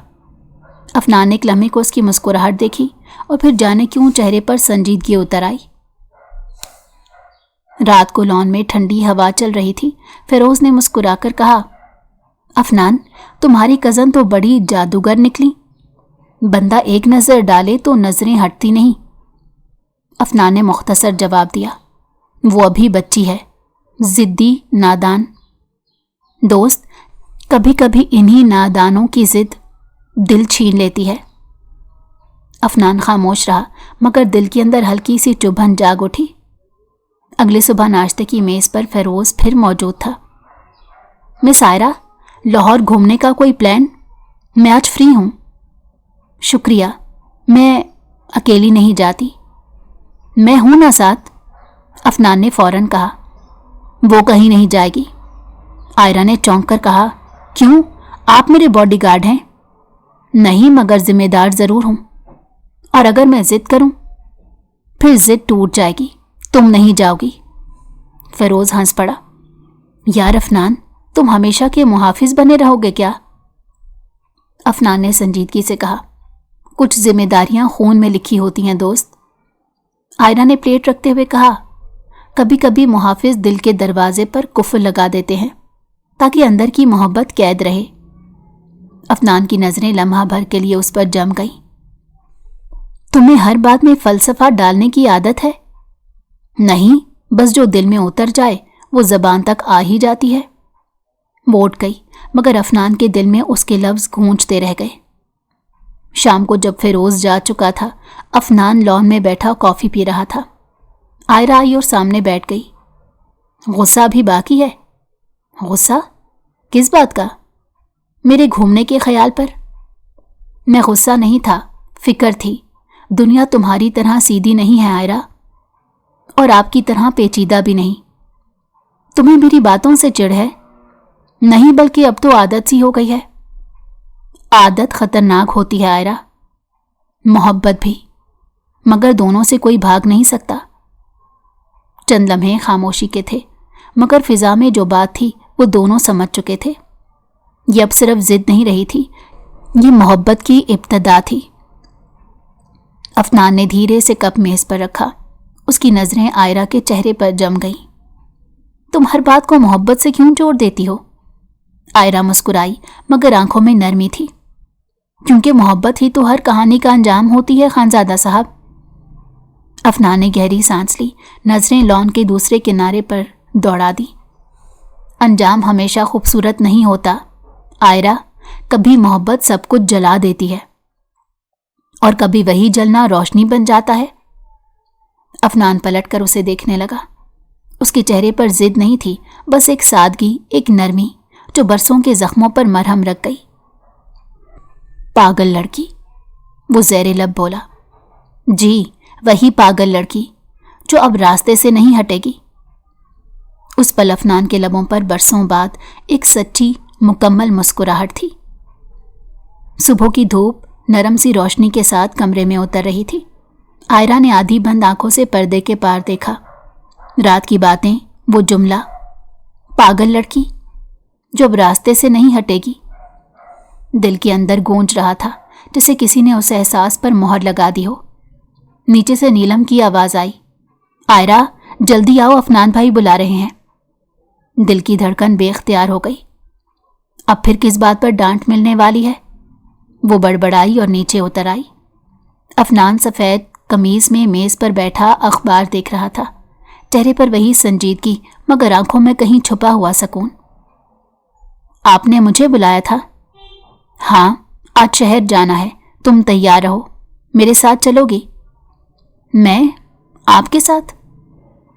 अफनान ने एक लम्हे को उसकी मुस्कुराहट देखी और फिर जाने क्यों चेहरे पर संजीदगी उतर आई। रात को लॉन में ठंडी हवा चल रही थी। फिरोज ने मुस्कुराकर कहा, अफनान, तुम्हारी कज़न तो बड़ी जादूगर निकली। बंदा एक नज़र डाले तो नज़रें हटती नहीं। अफनान ने मुख्तसर जवाब दिया, वो अभी बच्ची है, ज़िद्दी, नादान। दोस्त, कभी कभी इन्हीं नादानों की ज़िद दिल छीन लेती है। अफनान खामोश रहा मगर दिल के अंदर हल्की सी चुभन जाग उठी। अगली सुबह नाश्ते की मेज़ पर फिरोज फिर मौजूद था। मिस आयरा, लाहौर घूमने का कोई प्लान? मैं आज फ्री हूँ। शुक्रिया, मैं अकेली नहीं जाती। मैं हूं ना साथ। अफनान ने फौरन कहा, वो कहीं नहीं जाएगी। आयरा ने चौंक कर कहा, क्यों? आप मेरे बॉडीगार्ड हैं? नहीं, मगर जिम्मेदार ज़रूर हूं। और अगर मैं ज़िद करूं फिर ज़िद टूट जाएगी, तुम नहीं जाओगी। फिरोज हंस पड़ा। यार अफनान, तुम हमेशा के मुहाफिज बने रहोगे क्या? अफनान ने संजीदगी से कहा, कुछ जिम्मेदारियां खून में लिखी होती हैं दोस्त। आयरा ने प्लेट रखते हुए कहा, कभी कभी मुहाफिज दिल के दरवाजे पर कुफ्र लगा देते हैं ताकि अंदर की मोहब्बत कैद रहे। अफनान की नजरें लम्हा भर के लिए उस पर जम गई। तुम्हें हर बात में फलसफा डालने की आदत है? नहीं, बस जो दिल में उतर जाए वो जबान तक आ ही जाती है। वो उठ गई मगर अफनान के दिल में उसके लफ्ज गूंजते रह गए। शाम को जब फिरोज जा चुका था, अफनान लॉन में बैठा कॉफ़ी पी रहा था। आयरा आई और सामने बैठ गई। गुस्सा भी बाकी है? गुस्सा? किस बात का? मेरे घूमने के ख्याल पर। मैं गुस्सा नहीं था, फिक्र थी। दुनिया तुम्हारी तरह सीधी नहीं है आयरा, और आपकी तरह पेचीदा भी नहीं। तुम्हें मेरी बातों से चिढ़ है? नहीं, बल्कि अब तो आदत सी हो गई है। आदत खतरनाक होती है आयरा, मोहब्बत भी, मगर दोनों से कोई भाग नहीं सकता। चंद लम्हे खामोशी के थे मगर फिजा में जो बात थी वो दोनों समझ चुके थे। ये अब सिर्फ जिद नहीं रही थी, ये मोहब्बत की इब्तदा थी। अफनान ने धीरे से कप मेज पर रखा। उसकी नजरें आयरा के चेहरे पर जम गईं। तुम हर बात को मोहब्बत से क्यों जोड़ देती हो? आयरा मुस्कुराई मगर आंखों में नरमी थी। क्योंकि मोहब्बत ही तो हर कहानी का अंजाम होती है खानज़ादा साहब। अफनान ने गहरी सांस ली, नजरें लॉन के दूसरे किनारे पर दौड़ा दी। अंजाम हमेशा खूबसूरत नहीं होता आयरा, कभी मोहब्बत सब कुछ जला देती है और कभी वही जलना रोशनी बन जाता है। अफनान पलटकर उसे देखने लगा। उसके चेहरे पर जिद नहीं थी, बस एक सादगी, एक नरमी जो बरसों के जख्मों पर मरहम रख गई। पागल लड़की, वो ज़ेरे लब बोला। जी, वही पागल लड़की जो अब रास्ते से नहीं हटेगी। उस पल अफनान के लबों पर बरसों बाद एक सच्ची मुकम्मल मुस्कुराहट थी। सुबह की धूप नरम सी रोशनी के साथ कमरे में उतर रही थी। आयरा ने आधी बंद आंखों से पर्दे के पार देखा। रात की बातें, वो जुमला, पागल लड़की जो अब रास्ते से नहीं हटेगी, दिल के अंदर गूंज रहा था जैसे किसी ने उस एहसास पर मोहर लगा दी हो। नीचे से नीलम की आवाज आई, आयरा जल्दी आओ, अफनान भाई बुला रहे हैं। दिल की धड़कन बेख्तियार हो गई। अब फिर किस बात पर डांट मिलने वाली है? वो बड़बड़ाई और नीचे उतर आई। अफनान सफ़ेद कमीज में मेज पर बैठा अखबार देख रहा था। चेहरे पर वही संजीदगी, मगर आंखों में कहीं छुपा हुआ सुकून। आपने मुझे बुलाया था? हाँ, आज शहर जाना है, तुम तैयार रहो, मेरे साथ चलोगी? मैं आपके साथ?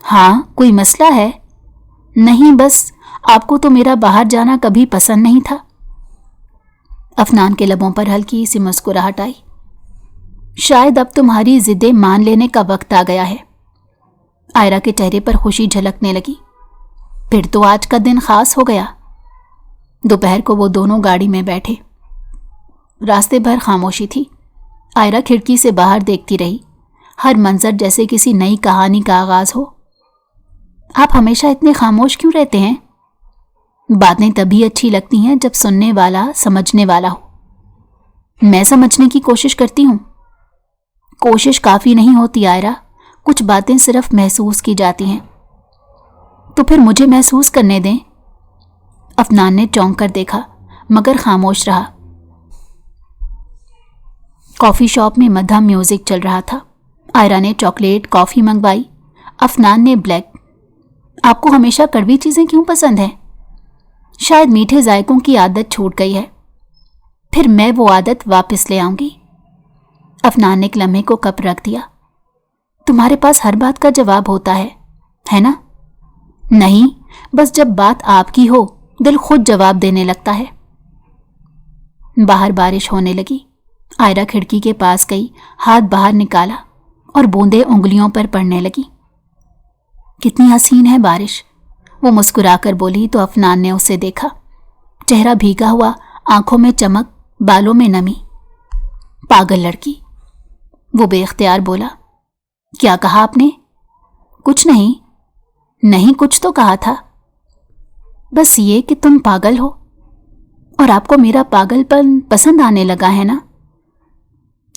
हाँ, कोई मसला है? नहीं, बस आपको तो मेरा बाहर जाना कभी पसंद नहीं था। अफनान के लबों पर हल्की सी मुस्कुराहट आई। शायद अब तुम्हारी जिद्दें मान लेने का वक्त आ गया है। आयरा के चेहरे पर खुशी झलकने लगी। फिर तो आज का दिन खास हो गया। दोपहर को वो दोनों गाड़ी में बैठे। रास्ते भर खामोशी थी। आयरा खिड़की से बाहर देखती रही, हर मंजर जैसे किसी नई कहानी का आगाज हो। आप हमेशा इतने खामोश क्यों रहते हैं? बातें तभी अच्छी लगती हैं जब सुनने वाला समझने वाला हो। मैं समझने की कोशिश करती हूँ। कोशिश काफी नहीं होती आयरा, कुछ बातें सिर्फ महसूस की जाती हैं। तो फिर मुझे महसूस करने दें। अफनान ने चौंक कर देखा, मगर खामोश रहा। कॉफी शॉप में मध्यम म्यूजिक चल रहा था। आयरा ने चॉकलेट कॉफी मंगवाई, अफनान ने ब्लैक। आपको हमेशा कड़वी चीजें क्यों पसंद हैं? शायद मीठे जायकों की आदत छूट गई है। फिर मैं वो आदत वापस ले आऊंगी। अफनान ने एक लम्हे को कप रख दिया। तुम्हारे पास हर बात का जवाब होता है ना? नहीं, बस जब बात आपकी हो दिल खुद जवाब देने लगता है। बाहर बारिश होने लगी। आयरा खिड़की के पास गई, हाथ बाहर निकाला और बूंदें उंगलियों पर पड़ने लगी। कितनी हसीन है बारिश, वो मुस्कुराकर बोली तो अफनान ने उसे देखा। चेहरा भीगा हुआ, आंखों में चमक, बालों में नमी। पागल लड़की, वो बेख्तियार बोला। क्या कहा आपने? कुछ नहीं। नहीं, कुछ तो कहा था। बस ये कि तुम पागल हो और आपको मेरा पागलपन पसंद आने लगा है ना?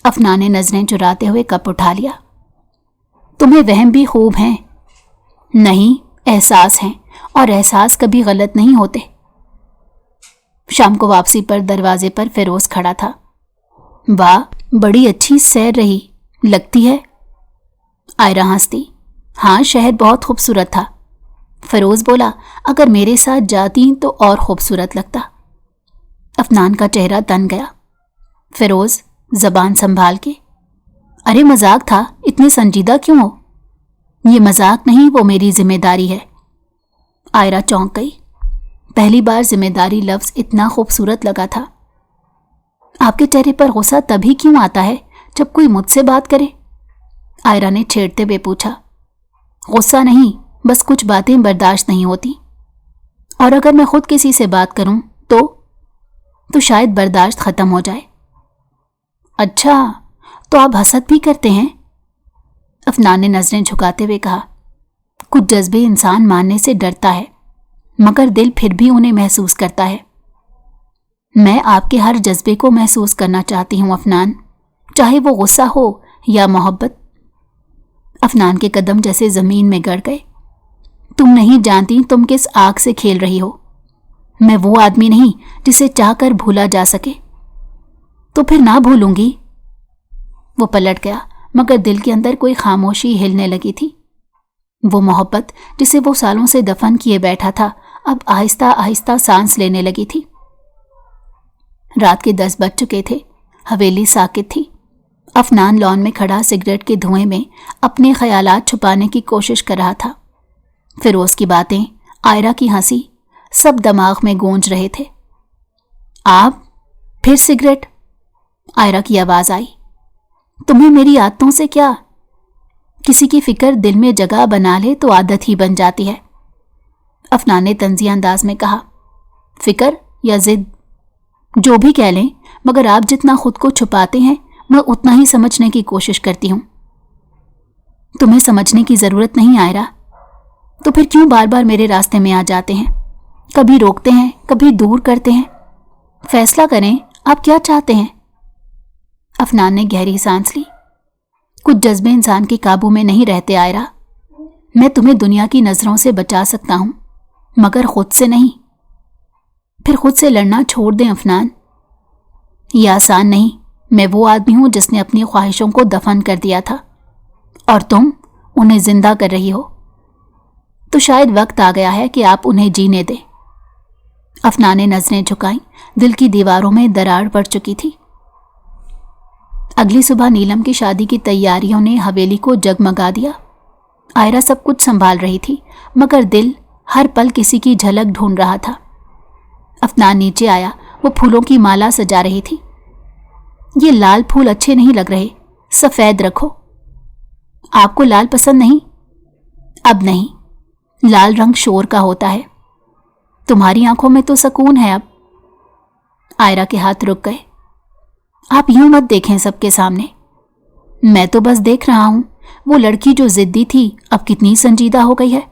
अफनान ने नजरें चुराते हुए कप उठा लिया। तुम्हें वहम भी खूब हैं। नहीं, एहसास हैं, और एहसास कभी गलत नहीं होते। शाम को वापसी पर दरवाजे पर फिरोज खड़ा था। वाह, बड़ी अच्छी सैर रही लगती है। आयरा हंसती। हाँ, शहर बहुत खूबसूरत था। फिरोज बोला, अगर मेरे साथ जाती तो और खूबसूरत लगता। अफनान का चेहरा तन गया। फिरोज जबान संभाल के, अरे मजाक था, इतने संजीदा क्यों हो? ये मजाक नहीं, वो मेरी जिम्मेदारी है। आयरा चौंक गई। पहली बार जिम्मेदारी लफ्ज इतना खूबसूरत लगा था। आपके चेहरे पर गुस्सा तभी क्यों आता है जब कोई मुझसे बात करे? आयरा ने छेड़ते हुए पूछा। गुस्सा नहीं, बस कुछ बातें बर्दाश्त नहीं होती, और अगर मैं खुद किसी से बात करूं तो शायद बर्दाश्त खत्म हो जाए। अच्छा, तो आप हसद भी करते हैं? अफनान ने नजरें झुकाते हुए कहा। कुछ जज्बे इंसान मानने से डरता है, मगर दिल फिर भी उन्हें महसूस करता है। मैं आपके हर जज्बे को महसूस करना चाहती हूं अफनान, चाहे वो गुस्सा हो या मोहब्बत। अफनान के कदम जैसे जमीन में गड़ गए। तुम नहीं जानती तुम किस आग से खेल रही हो। मैं वो आदमी नहीं जिसे चाहकर भूला जा सके। तो फिर ना भूलूंगी। वो पलट गया, मगर दिल के अंदर कोई खामोशी हिलने लगी थी। वो मोहब्बत जिसे वो सालों से दफन किए बैठा था अब आहिस्ता आहिस्ता सांस लेने लगी थी। रात के 10 बज चुके थे। हवेली साकित थी। अफनान लॉन में खड़ा सिगरेट के धुएं में अपने ख्यालात छुपाने की कोशिश कर रहा था। फिरोज की बातें, आयरा की हंसी, सब दिमाग में गूंज रहे थे। आप फिर सिगरेट? आयरा की आवाज आई। तुम्हें मेरी आदतों से क्या? किसी की फिक्र दिल में जगह बना ले तो आदत ही बन जाती है। अफनान ने तंजिया अंदाज में कहा। फिक्र या जिद, जो भी कह लें, मगर आप जितना खुद को छुपाते हैं मैं उतना ही समझने की कोशिश करती हूं। तुम्हें समझने की जरूरत नहीं आयरा, तो फिर क्यों बार बार मेरे रास्ते में आ जाते हैं? कभी रोकते हैं, कभी दूर करते हैं। फैसला करें, आप क्या चाहते हैं? अफनान ने गहरी सांस ली। कुछ जज्बे इंसान के काबू में नहीं रहते आयरा। मैं तुम्हें दुनिया की नजरों से बचा सकता हूं, मगर खुद से नहीं। फिर खुद से लड़ना छोड़ दें अफनान। ये आसान नहीं। मैं वो आदमी हूं जिसने अपनी ख्वाहिशों को दफन कर दिया था, और तुम उन्हें जिंदा कर रही हो। तो शायद वक्त आ गया है कि आप उन्हें जीने दें। अफनान ने नजरें झुकाई। दिल की दीवारों में दरार पड़ चुकी थी। अगली सुबह नीलम की शादी की तैयारियों ने हवेली को जगमगा दिया। आयरा सब कुछ संभाल रही थी, मगर दिल हर पल किसी की झलक ढूंढ रहा था। अफनान नीचे आया। वो फूलों की माला सजा रही थी। ये लाल फूल अच्छे नहीं लग रहे, सफेद रखो। आपको लाल पसंद नहीं? अब नहीं, लाल रंग शोर का होता है। तुम्हारी आंखों में तो सुकून है अब। आयरा के हाथ रुक गए। आप यूं मत देखें सबके सामने। मैं तो बस देख रहा हूं, वो लड़की जो जिद्दी थी अब कितनी संजीदा हो गई है,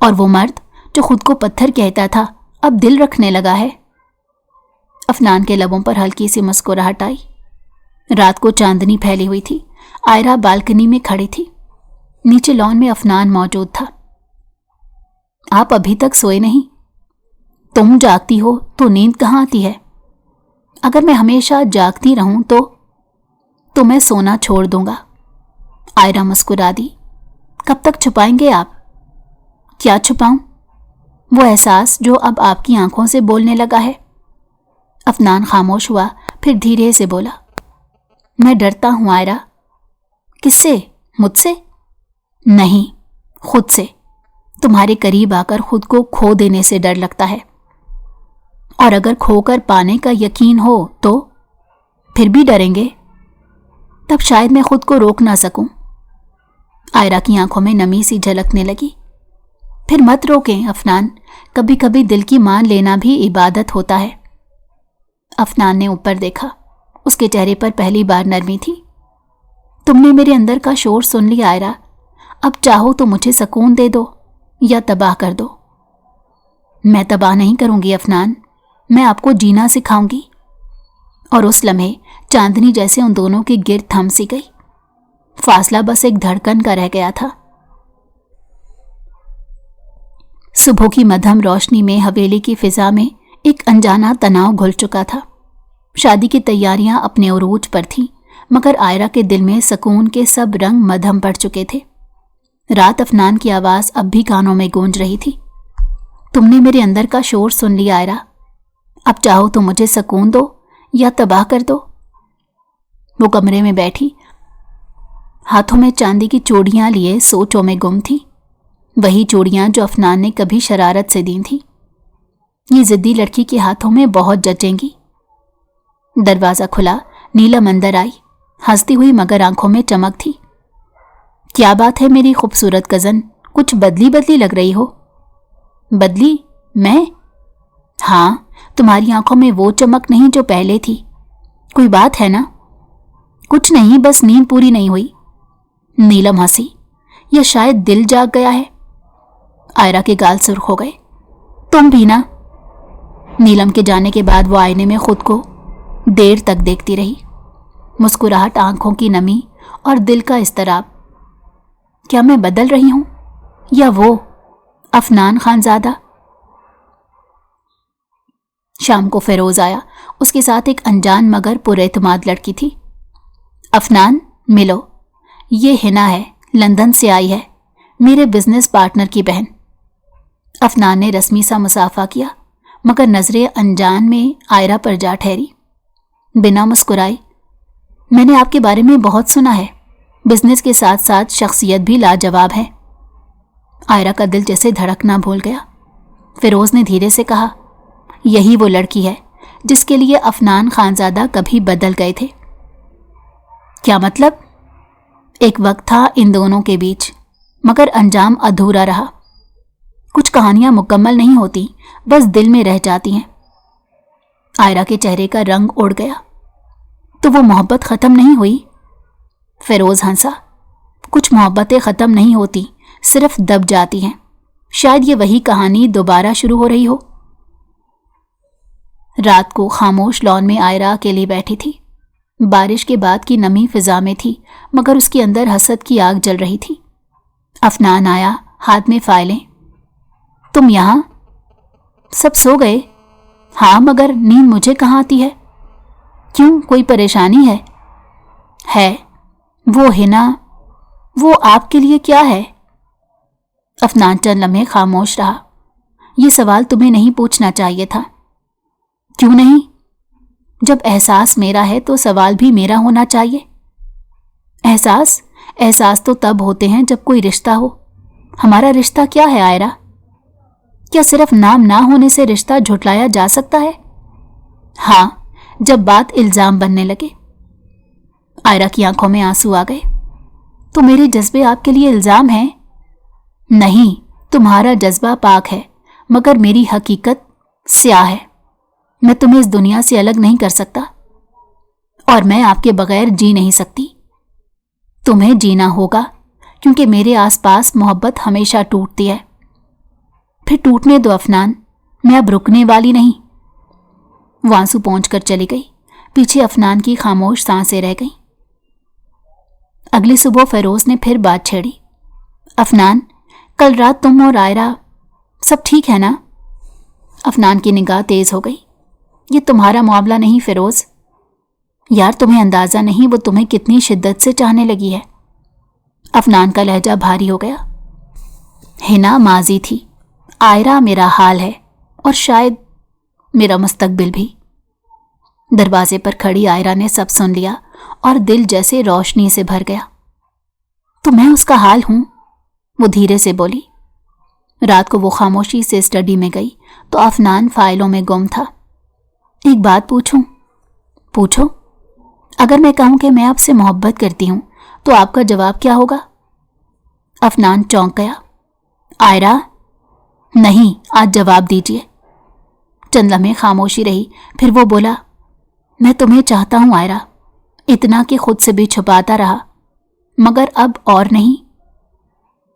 और वो मर्द जो खुद को पत्थर कहता था अब दिल रखने लगा है। अफनान के लबों पर हल्की सी मुस्कुराहट आई। रात को चांदनी फैली हुई थी। आयरा बालकनी में खड़ी थी। नीचे लॉन में अफनान मौजूद था। आप अभी तक सोए नहीं? तुम जागती हो तो नींद कहाँ आती है? अगर मैं हमेशा जागती रहूं तो मैं सोना छोड़ दूंगा। आयरा मुस्कुरा दी। कब तक छुपाएंगे आप? क्या छुपाऊं? वो एहसास जो अब आपकी आंखों से बोलने लगा है। अफनान खामोश हुआ, फिर धीरे से बोला। मैं डरता हूं आयरा। किससे? मुझसे? नहीं, खुद से। तुम्हारे करीब आकर खुद को खो देने से डर लगता है, और अगर खोकर पाने का यकीन हो तो फिर भी डरेंगे। तब शायद मैं खुद को रोक ना सकूं। आयरा की आंखों में नमी सी झलकने लगी। फिर मत रोकें अफनान, कभी कभी दिल की मान लेना भी इबादत होता है। अफनान ने ऊपर देखा। उसके चेहरे पर पहली बार नरमी थी। तुमने मेरे अंदर का शोर सुन लिया आयरा। अब चाहो तो मुझे सुकून दे दो या तबाह कर दो। मैं तबाह नहीं करूंगी अफनान, मैं आपको जीना सिखाऊंगी। और उस लम्हे चांदनी जैसे उन दोनों की गिर्द थम सी गई। फासला बस एक धड़कन का रह गया था। सुबह की मध्यम रोशनी में हवेली की फिजा में एक अनजाना तनाव घुल चुका था। शादी की तैयारियां अपने उरूज पर थीं, मगर आयरा के दिल में सुकून के सब रंग मध्यम पड़ चुके थे। रात अफनान की आवाज अब भी कानों में गूंज रही थी। तुमने मेरे अंदर का शोर सुन लिया आयरा। अब चाहो तो मुझे सुकून दो या तबाह कर दो। वो कमरे में बैठी, हाथों में चांदी की चूड़ियां लिए सोचों में गुम थी। वही चूड़ियां जो अफनान ने कभी शरारत से दी थी। ये जिद्दी लड़की के हाथों में बहुत जचेंगी। दरवाजा खुला। नीलम अंदर आई, हंसती हुई मगर आंखों में चमक थी। क्या बात है मेरी खूबसूरत कजन, कुछ बदली बदली लग रही हो। बदली? मैं? हाँ, तुम्हारी आंखों में वो चमक नहीं जो पहले थी। कोई बात है ना? कुछ नहीं, बस नींद पूरी नहीं हुई। नीलम हंसी। या शायद दिल जाग गया है। आयरा के गाल सुर्ख हो गए। तुम भी ना? नीलम के जाने के बाद वो आईने में खुद को देर तक देखती रही। मुस्कुराहट, आंखों की नमी और दिल का इस्तराब। क्या मैं बदल रही हूं या वो अफनान खानजादा? शाम को फिरोज आया। اس کے ساتھ ایک انجان مگر پراعتماد لڑکی تھی۔ افنان، ملو، یہ ہنا ہے، لندن سے آئی ہے، میرے بزنس پارٹنر کی بہن۔ افنان نے رسمی سا مصافحہ کیا مگر نظریں انجان میں آئرہ پر جا ٹھہری۔ بنا مسکرائے، میں نے آپ کے بارے میں بہت سنا ہے، بزنس کے ساتھ ساتھ شخصیت بھی لاجواب ہے۔ آئرہ کا دل جیسے دھڑکنا بھول گیا۔ فیروز نے دھیرے سے کہا، یہی وہ لڑکی ہے جس کے لیے افنان خانزادہ کبھی بدل گئے تھے۔ کیا مطلب؟ ایک وقت تھا ان دونوں کے بیچ، مگر انجام ادھورا رہا۔ کچھ کہانیاں مکمل نہیں ہوتی، بس دل میں رہ جاتی ہیں۔ آئرہ کے چہرے کا رنگ اڑ گیا۔ تو وہ محبت ختم نہیں ہوئی؟ فیروز ہنسا۔ کچھ محبتیں ختم نہیں ہوتی، صرف دب جاتی ہیں۔ شاید یہ وہی کہانی دوبارہ شروع ہو رہی ہو۔ رات کو خاموش لان میں آئرہ اکیلی بیٹھی تھی۔ بارش کے بعد کی نمی فضا میں تھی مگر اس کے اندر حسد کی آگ جل رہی تھی۔ افنان آیا، ہاتھ میں فائلیں۔ تم یہاں؟ سب سو گئے؟ ہاں، مگر نیند مجھے کہاں آتی ہے؟ کیوں، کوئی پریشانی ہے؟ ہے، وہ ہنا، وہ آپ کے لیے کیا ہے؟ افنان چند لمحے خاموش رہا۔ یہ سوال تمہیں نہیں پوچھنا چاہیے تھا۔ کیوں نہیں؟ جب احساس میرا ہے تو سوال بھی میرا ہونا چاہیے۔ احساس تو تب ہوتے ہیں جب کوئی رشتہ ہو۔ ہمارا رشتہ کیا ہے آئرہ؟ کیا صرف نام نہ ہونے سے رشتہ جھٹلایا جا سکتا ہے؟ ہاں، جب بات الزام بننے لگے۔ آئرہ کی آنکھوں میں آنسو آ گئے۔ تو میرے جذبے آپ کے لیے الزام ہیں؟ نہیں، تمہارا جذبہ پاک ہے مگر میری حقیقت سیاہ ہے۔ میں تمہیں اس دنیا سے الگ نہیں کر سکتا اور میں آپ کے بغیر جی نہیں سکتی۔ تمہیں جینا ہوگا کیونکہ میرے آس پاس محبت ہمیشہ ٹوٹتی ہے۔ پھر ٹوٹنے دو افنان، میں اب رکنے والی نہیں۔ وہ آنسو پہنچ کر چلی گئی۔ پیچھے افنان کی خاموش سانسیں رہ گئیں۔ اگلی صبح فیروز نے پھر بات چھیڑی۔ افنان، کل رات تم اور آئرہ سب ٹھیک ہے نا؟ افنان کی نگاہ تیز ہو گئی۔ یہ تمہارا معاملہ نہیں فیروز۔ یار، تمہیں اندازہ نہیں وہ تمہیں کتنی شدت سے چاہنے لگی ہے۔ افنان کا لہجہ بھاری ہو گیا۔ ہنا ماضی تھی، آئرہ میرا حال ہے اور شاید میرا مستقبل بھی۔ دروازے پر کھڑی آئرہ نے سب سن لیا اور دل جیسے روشنی سے بھر گیا۔ تو میں اس کا حال ہوں، وہ دھیرے سے بولی۔ رات کو وہ خاموشی سے اسٹڈی میں گئی تو افنان فائلوں میں گم تھا۔ ایک بات پوچھوں؟ پوچھو۔ اگر میں کہوں کہ میں آپ سے محبت کرتی ہوں تو آپ کا جواب کیا ہوگا؟ افنان چونک گیا۔ آئرہ، نہیں، آج جواب دیجیے۔ چند لمحے خاموشی رہی، پھر وہ بولا، میں تمہیں چاہتا ہوں آئرہ، اتنا کہ خود سے بھی چھپاتا رہا، مگر اب اور نہیں۔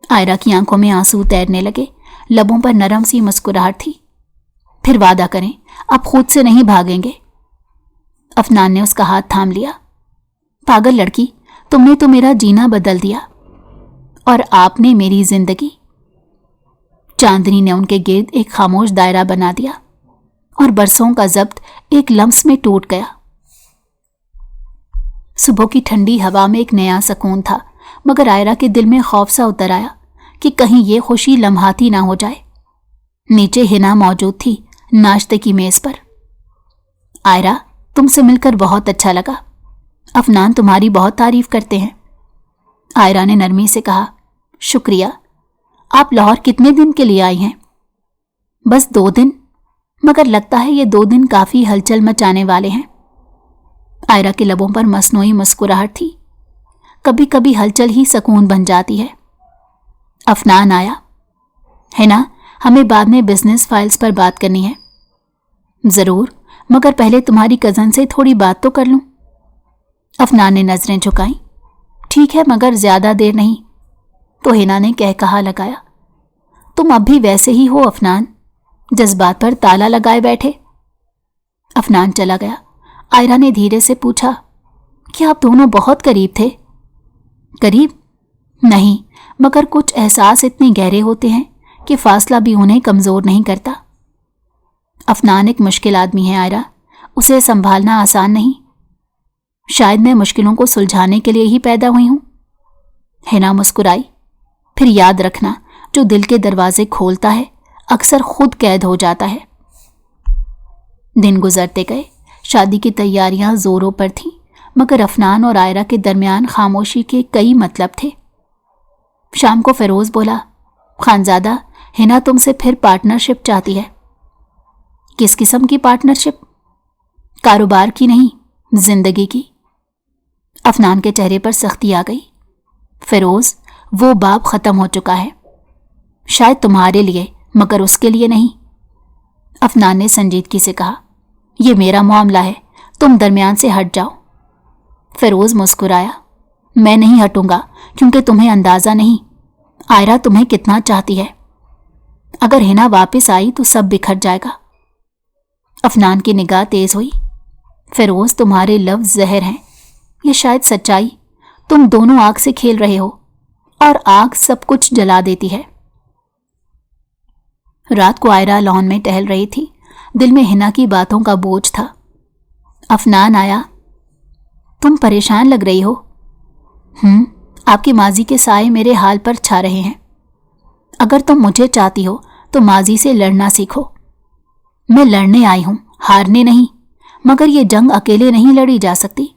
آئرہ کی آنکھوں میں آنسو تیرنے لگے، لبوں پر نرم سی مسکراہٹ تھی۔ پھر وعدہ کریں، اب خود سے نہیں بھاگیں گے۔ افنان نے اس کا ہاتھ تھام لیا۔ پاگل لڑکی، تم نے تو میرا جینا بدل دیا اور آپ نے میری زندگی۔ چاندنی نے ان کے گرد ایک خاموش دائرہ بنا دیا اور برسوں کا ضبط ایک لمس میں ٹوٹ گیا۔ صبح کی ٹھنڈی ہوا میں ایک نیا سکون تھا، مگر آئرہ کے دل میں خوف سا اتر آیا کہ کہیں یہ خوشی لمحاتی نہ ہو جائے۔ نیچے ہنا موجود تھی، ناشتے کی میز پر۔ آئرہ، تم سے مل کر بہت اچھا لگا، افنان تمہاری بہت تعریف کرتے ہیں۔ آئرہ نے نرمی سے کہا، شکریہ۔ آپ لاہور کتنے دن کے لیے آئی ہیں؟ بس 2 دن، مگر لگتا ہے یہ 2 دن کافی ہلچل مچانے والے ہیں۔ آئرہ کے لبوں پر مصنوعی مسکراہٹ تھی۔ کبھی کبھی ہلچل ہی سکون بن جاتی ہے۔ افنان آیا۔ ہنا، ہمیں بعد میں بزنس فائلز پر بات کرنی ہے۔ ضرور، مگر پہلے تمہاری کزن سے تھوڑی بات تو کر لوں۔ افنان نے نظریں جھکائیں۔ ٹھیک ہے، مگر زیادہ دیر نہیں۔ تو ہنا نے کہا لگایا، تم اب بھی ویسے ہی ہو افنان، جذبات پر تالا لگائے بیٹھے۔ افنان چلا گیا۔ آئرہ نے دھیرے سے پوچھا، کیا آپ دونوں بہت قریب تھے؟ قریب؟ نہیں، مگر کچھ احساس اتنے گہرے ہوتے ہیں کہ فاصلہ بھی انہیں کمزور نہیں کرتا۔ افنان ایک مشکل آدمی ہے آئرہ، उसे संभालना आसान नहीं। शायद मैं मुश्किलों को सुलझाने के लिए ही पैदा हुई हूं। हिना मुस्कुराई। फिर याद रखना, जो दिल के दरवाजे खोलता है अक्सर खुद कैद हो जाता है। दिन गुजरते गए। शादी की तैयारियां जोरों पर थीं, मगर अफनान और आयरा के दरमियान खामोशी के कई मतलब थे। शाम को फिरोज बोला, खानजादा, हिना तुमसे फिर पार्टनरशिप चाहती है। किस किस्म की पार्टनरशिप? कारोबार की नहीं, जिंदगी की। अफनान के चेहरे पर सख्ती आ गई। फिरोज, वो बाब खत्म हो चुका है। शायद तुम्हारे लिए, मगर उसके लिए नहीं। अफनान ने संजीदगी से कहा, यह मेरा मामला है, तुम दरमियान से हट जाओ। फिरोज मुस्कुराया, मैं नहीं हटूंगा, क्योंकि तुम्हें अंदाजा नहीं आयरा तुम्हें कितना चाहती है। अगर हिना वापस आई तो सब बिखर जाएगा। अफनान की निगाह तेज हुई। फिरोज, तुम्हारे लफ्ज जहर हैं, ये शायद सच्चाई। तुम दोनों आग से खेल रहे हो और आग सब कुछ जला देती है। रात को आयरा लॉन में टहल रही थी। दिल में हिना की बातों का बोझ था। अफनान आया। तुम परेशान लग रही हो। आपकी माजी के साए मेरे हाल पर छा रहे हैं। अगर तुम मुझे चाहती हो तो माजी से लड़ना सीखो। मैं लड़ने आई हूं, हारने नहीं, मगर ये जंग अकेले नहीं लड़ी जा सकती।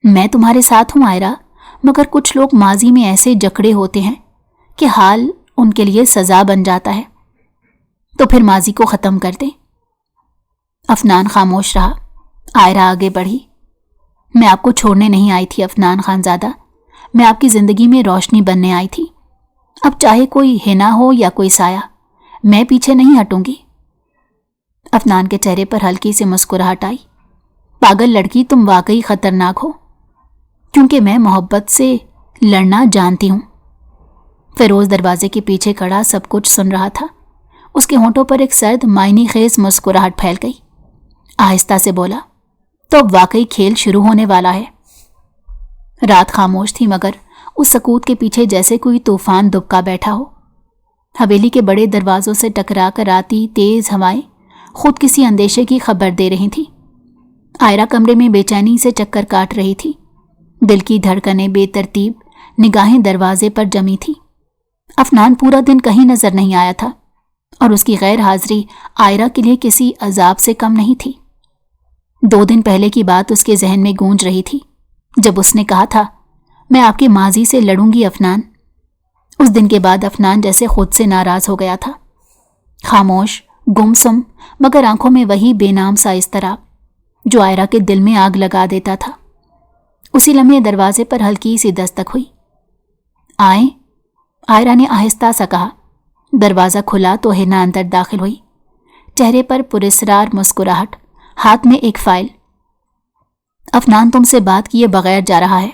मैं तुम्हारे साथ हूं आयरा, मगर कुछ लोग माजी में ऐसे जकड़े होते हैं कि हाल उनके लिए सजा बन जाता है। तो फिर माजी को खत्म कर दें। अफनान खामोश रहा। आयरा आगे बढ़ी। मैं आपको छोड़ने नहीं आई थी अफनान खानजादा, मैं आपकी जिंदगी में रोशनी बनने आई थी। अब चाहे कोई हिना हो या कोई साया, मैं पीछे नहीं हटूंगी। अफनान के चेहरे पर हल्की सी मुस्कुराहट आई। पागल लड़की, तुम वाकई खतरनाक हो, क्योंकि मैं मोहब्बत से लड़ना जानती हूं। फिरोज दरवाजे के पीछे खड़ा सब कुछ सुन रहा था। उसके होंठों पर एक सर्द मायनी खेज मुस्कुराहट फैल गई। आहिस्ता से बोला, तो अब वाकई खेल शुरू होने वाला है। रात खामोश थी, मगर उस सकूत के पीछे जैसे कोई तूफान दुबका बैठा हो। हवेली के बड़े दरवाजों से टकरा कर आती तेज हवाएं खुद किसी अंदेशे की खबर दे रही थी। आयरा कमरे में बेचैनी से चक्कर काट रही थी। दिल की धड़कनें बेतरतीब, निगाहें दरवाजे पर जमी थी। अफनान पूरा दिन कहीं नजर नहीं आया था और उसकी गैर हाजिरी आयरा के लिए किसी अजाब से कम नहीं थी। 2 दिन पहले की बात उसके जहन में गूंज रही थी, जब उसने कहा था, मैं आपकी माजी से लड़ूंगी अफनान। उस दिन के बाद अफनान जैसे खुद से नाराज हो गया था। खामोश, गुमसुम, मगर आंखों में वही बेनाम सा इस्तराब जो आयरा के दिल में आग लगा देता था। उसी लम्हे दरवाजे पर हल्की सी दस्तक हुई। आए, आयरा ने आहिस्ता सा कहा। दरवाज़ा खुला तो हिना अंदर दाखिल हुई। चेहरे पर पुरस्रार मुस्कुराहट, हाथ में एक फाइल। अफनान तुमसे बात किए बगैर जा रहा है,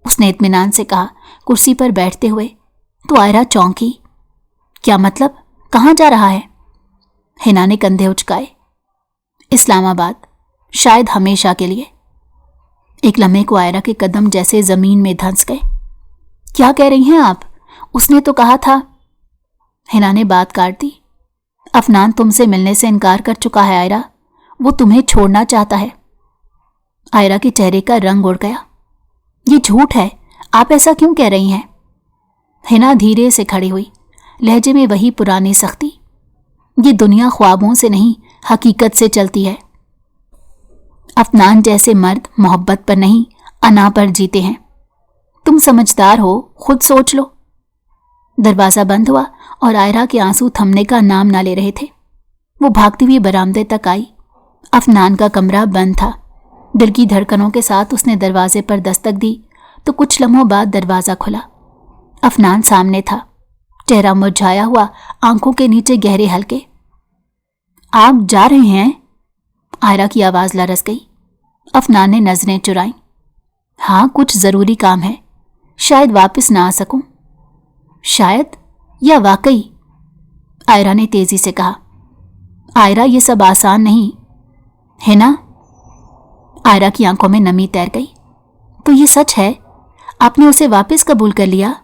उसने इत्मीनान से कहा, कुर्सी पर बैठते हुए। तो आयरा चौंकी। क्या मतलब? कहाँ जा रहा है? हिना ने कंधे उचकाए। इस्लामाबाद, शायद हमेशा के लिए। एक लम्हे को आयरा के कदम जैसे जमीन में धंस गए। क्या कह रही हैं आप? उसने तो कहा था। हिना ने बात काट दी। अफनान तुमसे मिलने से इनकार कर चुका है आयरा, वो तुम्हें छोड़ना चाहता है। आयरा के चेहरे का रंग उड़ गया। ये झूठ है, आप ऐसा क्यों कह रही हैं? हिना धीरे से खड़ी हुई, लहजे में वही पुरानी सख्ती। ये दुनिया ख्वाबों से नहीं, हकीकत से चलती है। अफनान जैसे मर्द मोहब्बत पर नहीं, अना पर जीते हैं। तुम समझदार हो, खुद सोच लो। दरवाज़ा बंद हुआ और आयरा के आंसू थमने का नाम ना ले रहे थे। वो भागती हुई बरामदे तक आई। अफनान का कमरा बंद था। दिल की धड़कनों के साथ उसने दरवाजे पर दस्तक दी तो कुछ लम्हों बाद दरवाज़ा खुला। अफनान सामने था, चेहरा मुरझाया हुआ, आंखों के नीचे गहरे हल्के। आप जा रहे हैं? आयरा की आवाज़ लरस गई। अफनान ने नजरें चुराईं। हाँ, कुछ ज़रूरी काम है, शायद वापस ना आ सकूं। शायद या वाकई? आयरा ने तेजी से कहा। आयरा, ये सब आसान नहीं है ना? आयरा की आंखों में नमी तैर गई। तो ये सच है? आपने उसे वापस कबूल कर लिया?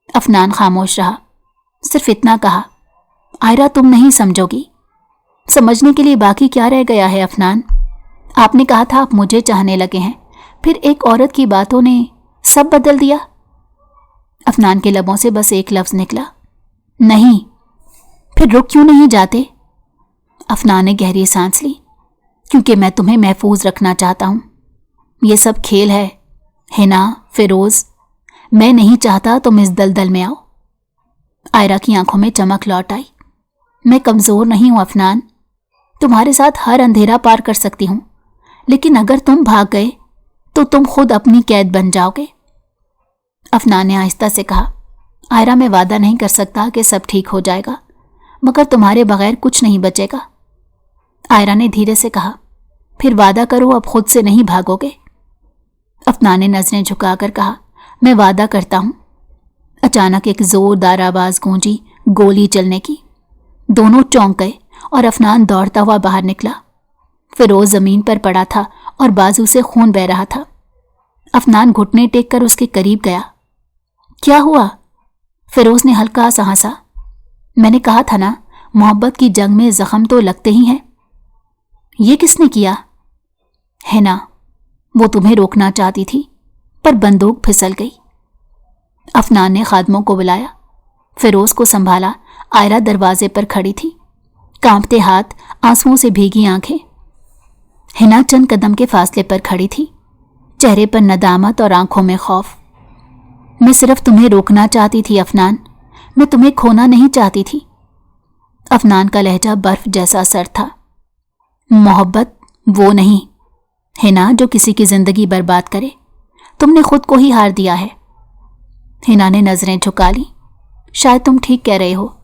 अफनान खामोश रहा। सिर्फ इतना कहा, आयरा तुम नहीं समझोगी। समझने के लिए बाकी क्या रह गया है अफनान? आपने कहा था आप मुझे चाहने लगे हैं, फिर एक औरत की बातों ने सब बदल दिया। अफनान के लबों से बस एक लफ्ज निकला, नहीं। फिर रुक क्यों नहीं जाते? अफनान ने गहरी सांस ली। क्योंकि मैं तुम्हें महफूज रखना चाहता हूं। ये सब खेल है हिना, फिरोज। मैं नहीं चाहता तुम इस दलदल में आओ। आयरा की आंखों में चमक लौट आई। मैं कमजोर नहीं हूं अफनान, तुम्हारे साथ हर अंधेरा पार कर सकती हूं, लेकिन अगर तुम भाग गए तो तुम खुद अपनी कैद बन जाओगे। अफनान ने आहिस्ता से कहा, आयरा मैं वादा नहीं कर सकता कि सब ठीक हो जाएगा, मगर तुम्हारे बगैर कुछ नहीं बचेगा। आयरा ने धीरे से कहा, फिर वादा करो अब खुद से नहीं भागोगे। अफनान ने नजरें झुकाकर कहा, मैं वादा करता हूं। अचानक एक जोरदार आवाज गूंजी, गोली चलने की। दोनों चौंक गए और अफनान दौड़ता हुआ बाहर निकला। फिरोज जमीन पर पड़ा था और बाजू से खून बह रहा था। अफनान घुटने टेक कर उसके करीब गया। क्या हुआ? फिरोज ने हल्का सा हंसा। मैंने कहा था ना, मोहब्बत की जंग में जख्म तो लगते ही हैं। ये किसने किया? हिना। वो तुम्हें रोकना चाहती थी, पर बंदूक फिसल गई। अफनान ने खादमों को बुलाया, फिरोज को संभाला। आयरा दरवाजे पर खड़ी थी, कांपते हाथ, आंसुओं से भीगी आंखें। हिना चंद कदम के फासले पर खड़ी थी, चेहरे पर नदामत और आंखों में खौफ। मैं सिर्फ तुम्हें रोकना चाहती थी अफनान, मैं तुम्हें खोना नहीं चाहती थी। अफनान का लहजा बर्फ जैसा सर था। मोहब्बत वो नहीं हिना जो किसी की जिंदगी बर्बाद करे। तुमने खुद को ही हार दिया है। हिना ने नजरें झुका ली। शायद तुम ठीक कह रहे हो,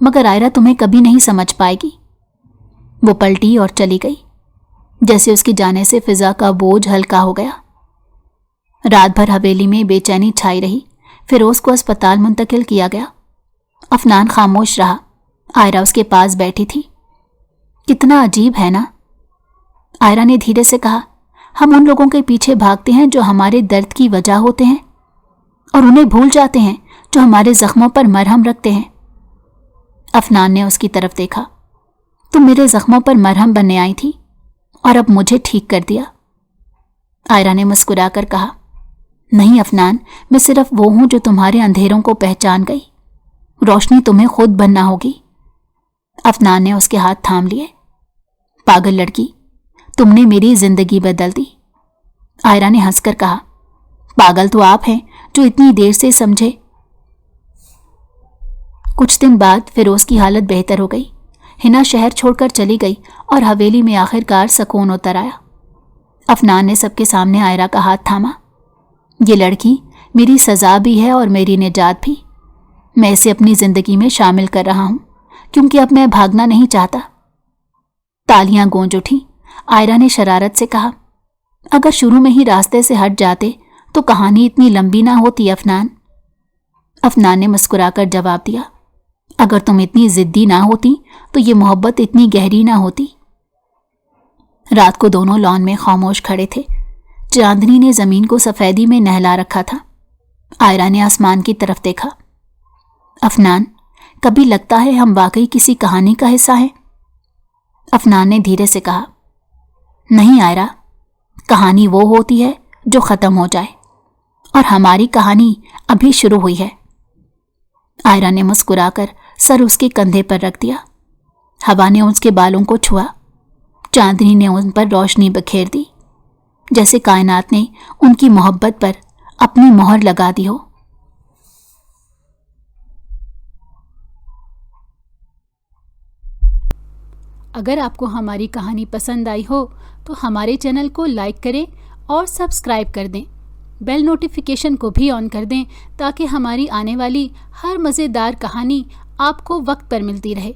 मगर आयरा तुम्हें कभी नहीं समझ पाएगी। वो पलटी और चली गई, जैसे उसके जाने से फिजा का बोझ हल्का हो गया। रात भर हवेली में बेचैनी छाई रही। फिरोज को अस्पताल मुंतकिल किया गया। अफनान खामोश रहा। आयरा उसके पास बैठी थी। कितना अजीब है ना? आयरा ने धीरे से कहा, हम उन लोगों के पीछे भागते हैं जो हमारे दर्द की वजह होते हैं, और उन्हें भूल जाते हैं जो हमारे जख्मों पर मरहम रखते हैं। अफनान ने उसकी तरफ देखा। तुम मेरे जख्मों पर मरहम बनने आई थी और अब मुझे ठीक कर दिया। आयरा ने मुस्कुराकर कहा, नहीं अफनान, मैं सिर्फ वो हूं जो तुम्हारे अंधेरों को पहचान गई। रोशनी तुम्हें खुद बनना होगी। अफनान ने उसके हाथ थाम लिए। पागल लड़की, तुमने मेरी जिंदगी बदल दी। आयरा ने हंसकर कहा, पागल तो आप हैं जो इतनी देर से समझे। कुछ दिन बाद फिरोज की हालत बेहतर हो गई। हिना शहर छोड़कर चली गई और हवेली में आखिरकार सुकून उतर आया। अफनान ने सबके सामने आयरा का हाथ थामा। ये लड़की मेरी सजा भी है और मेरी निजात भी। मैं इसे अपनी जिंदगी में शामिल कर रहा हूं, क्योंकि अब मैं भागना नहीं चाहता। तालियां गूंज उठी। आयरा ने शरारत से कहा, अगर शुरू में ही रास्ते से हट जाते तो कहानी इतनी लंबी ना होती अफनान। अफनान ने मुस्कुराकर जवाब दिया, अगर तुम इतनी जिद्दी ना होती तो ये मोहब्बत इतनी गहरी ना होती। रात को दोनों लॉन में खामोश खड़े थे। चांदनी ने जमीन को सफेदी में नहला रखा था। आयरा ने आसमान की तरफ देखा। अफनान, कभी लगता है हम वाकई किसी कहानी का हिस्सा हैं? अफनान ने धीरे से कहा, नहीं आयरा, कहानी वो होती है जो खत्म हो जाए, और हमारी कहानी अभी शुरू हुई है। आयरा ने मुस्कुराकर सर उसके कंधे पर रख दिया। हवा ने उसके बालों को छुआ। चांदनी ने उन पर रोशनी बखेर दी, जैसे कायनात ने उनकी मोहब्बत पर अपनी मोहर लगा दी हो। अगर आपको हमारी कहानी पसंद आई हो तो हमारे चैनल को लाइक करें और सब्सक्राइब कर दें। बेल नोटिफिकेशन को भी ऑन कर दें ताकि हमारी आने वाली हर मज़ेदार कहानी आपको वक्त पर मिलती रहे।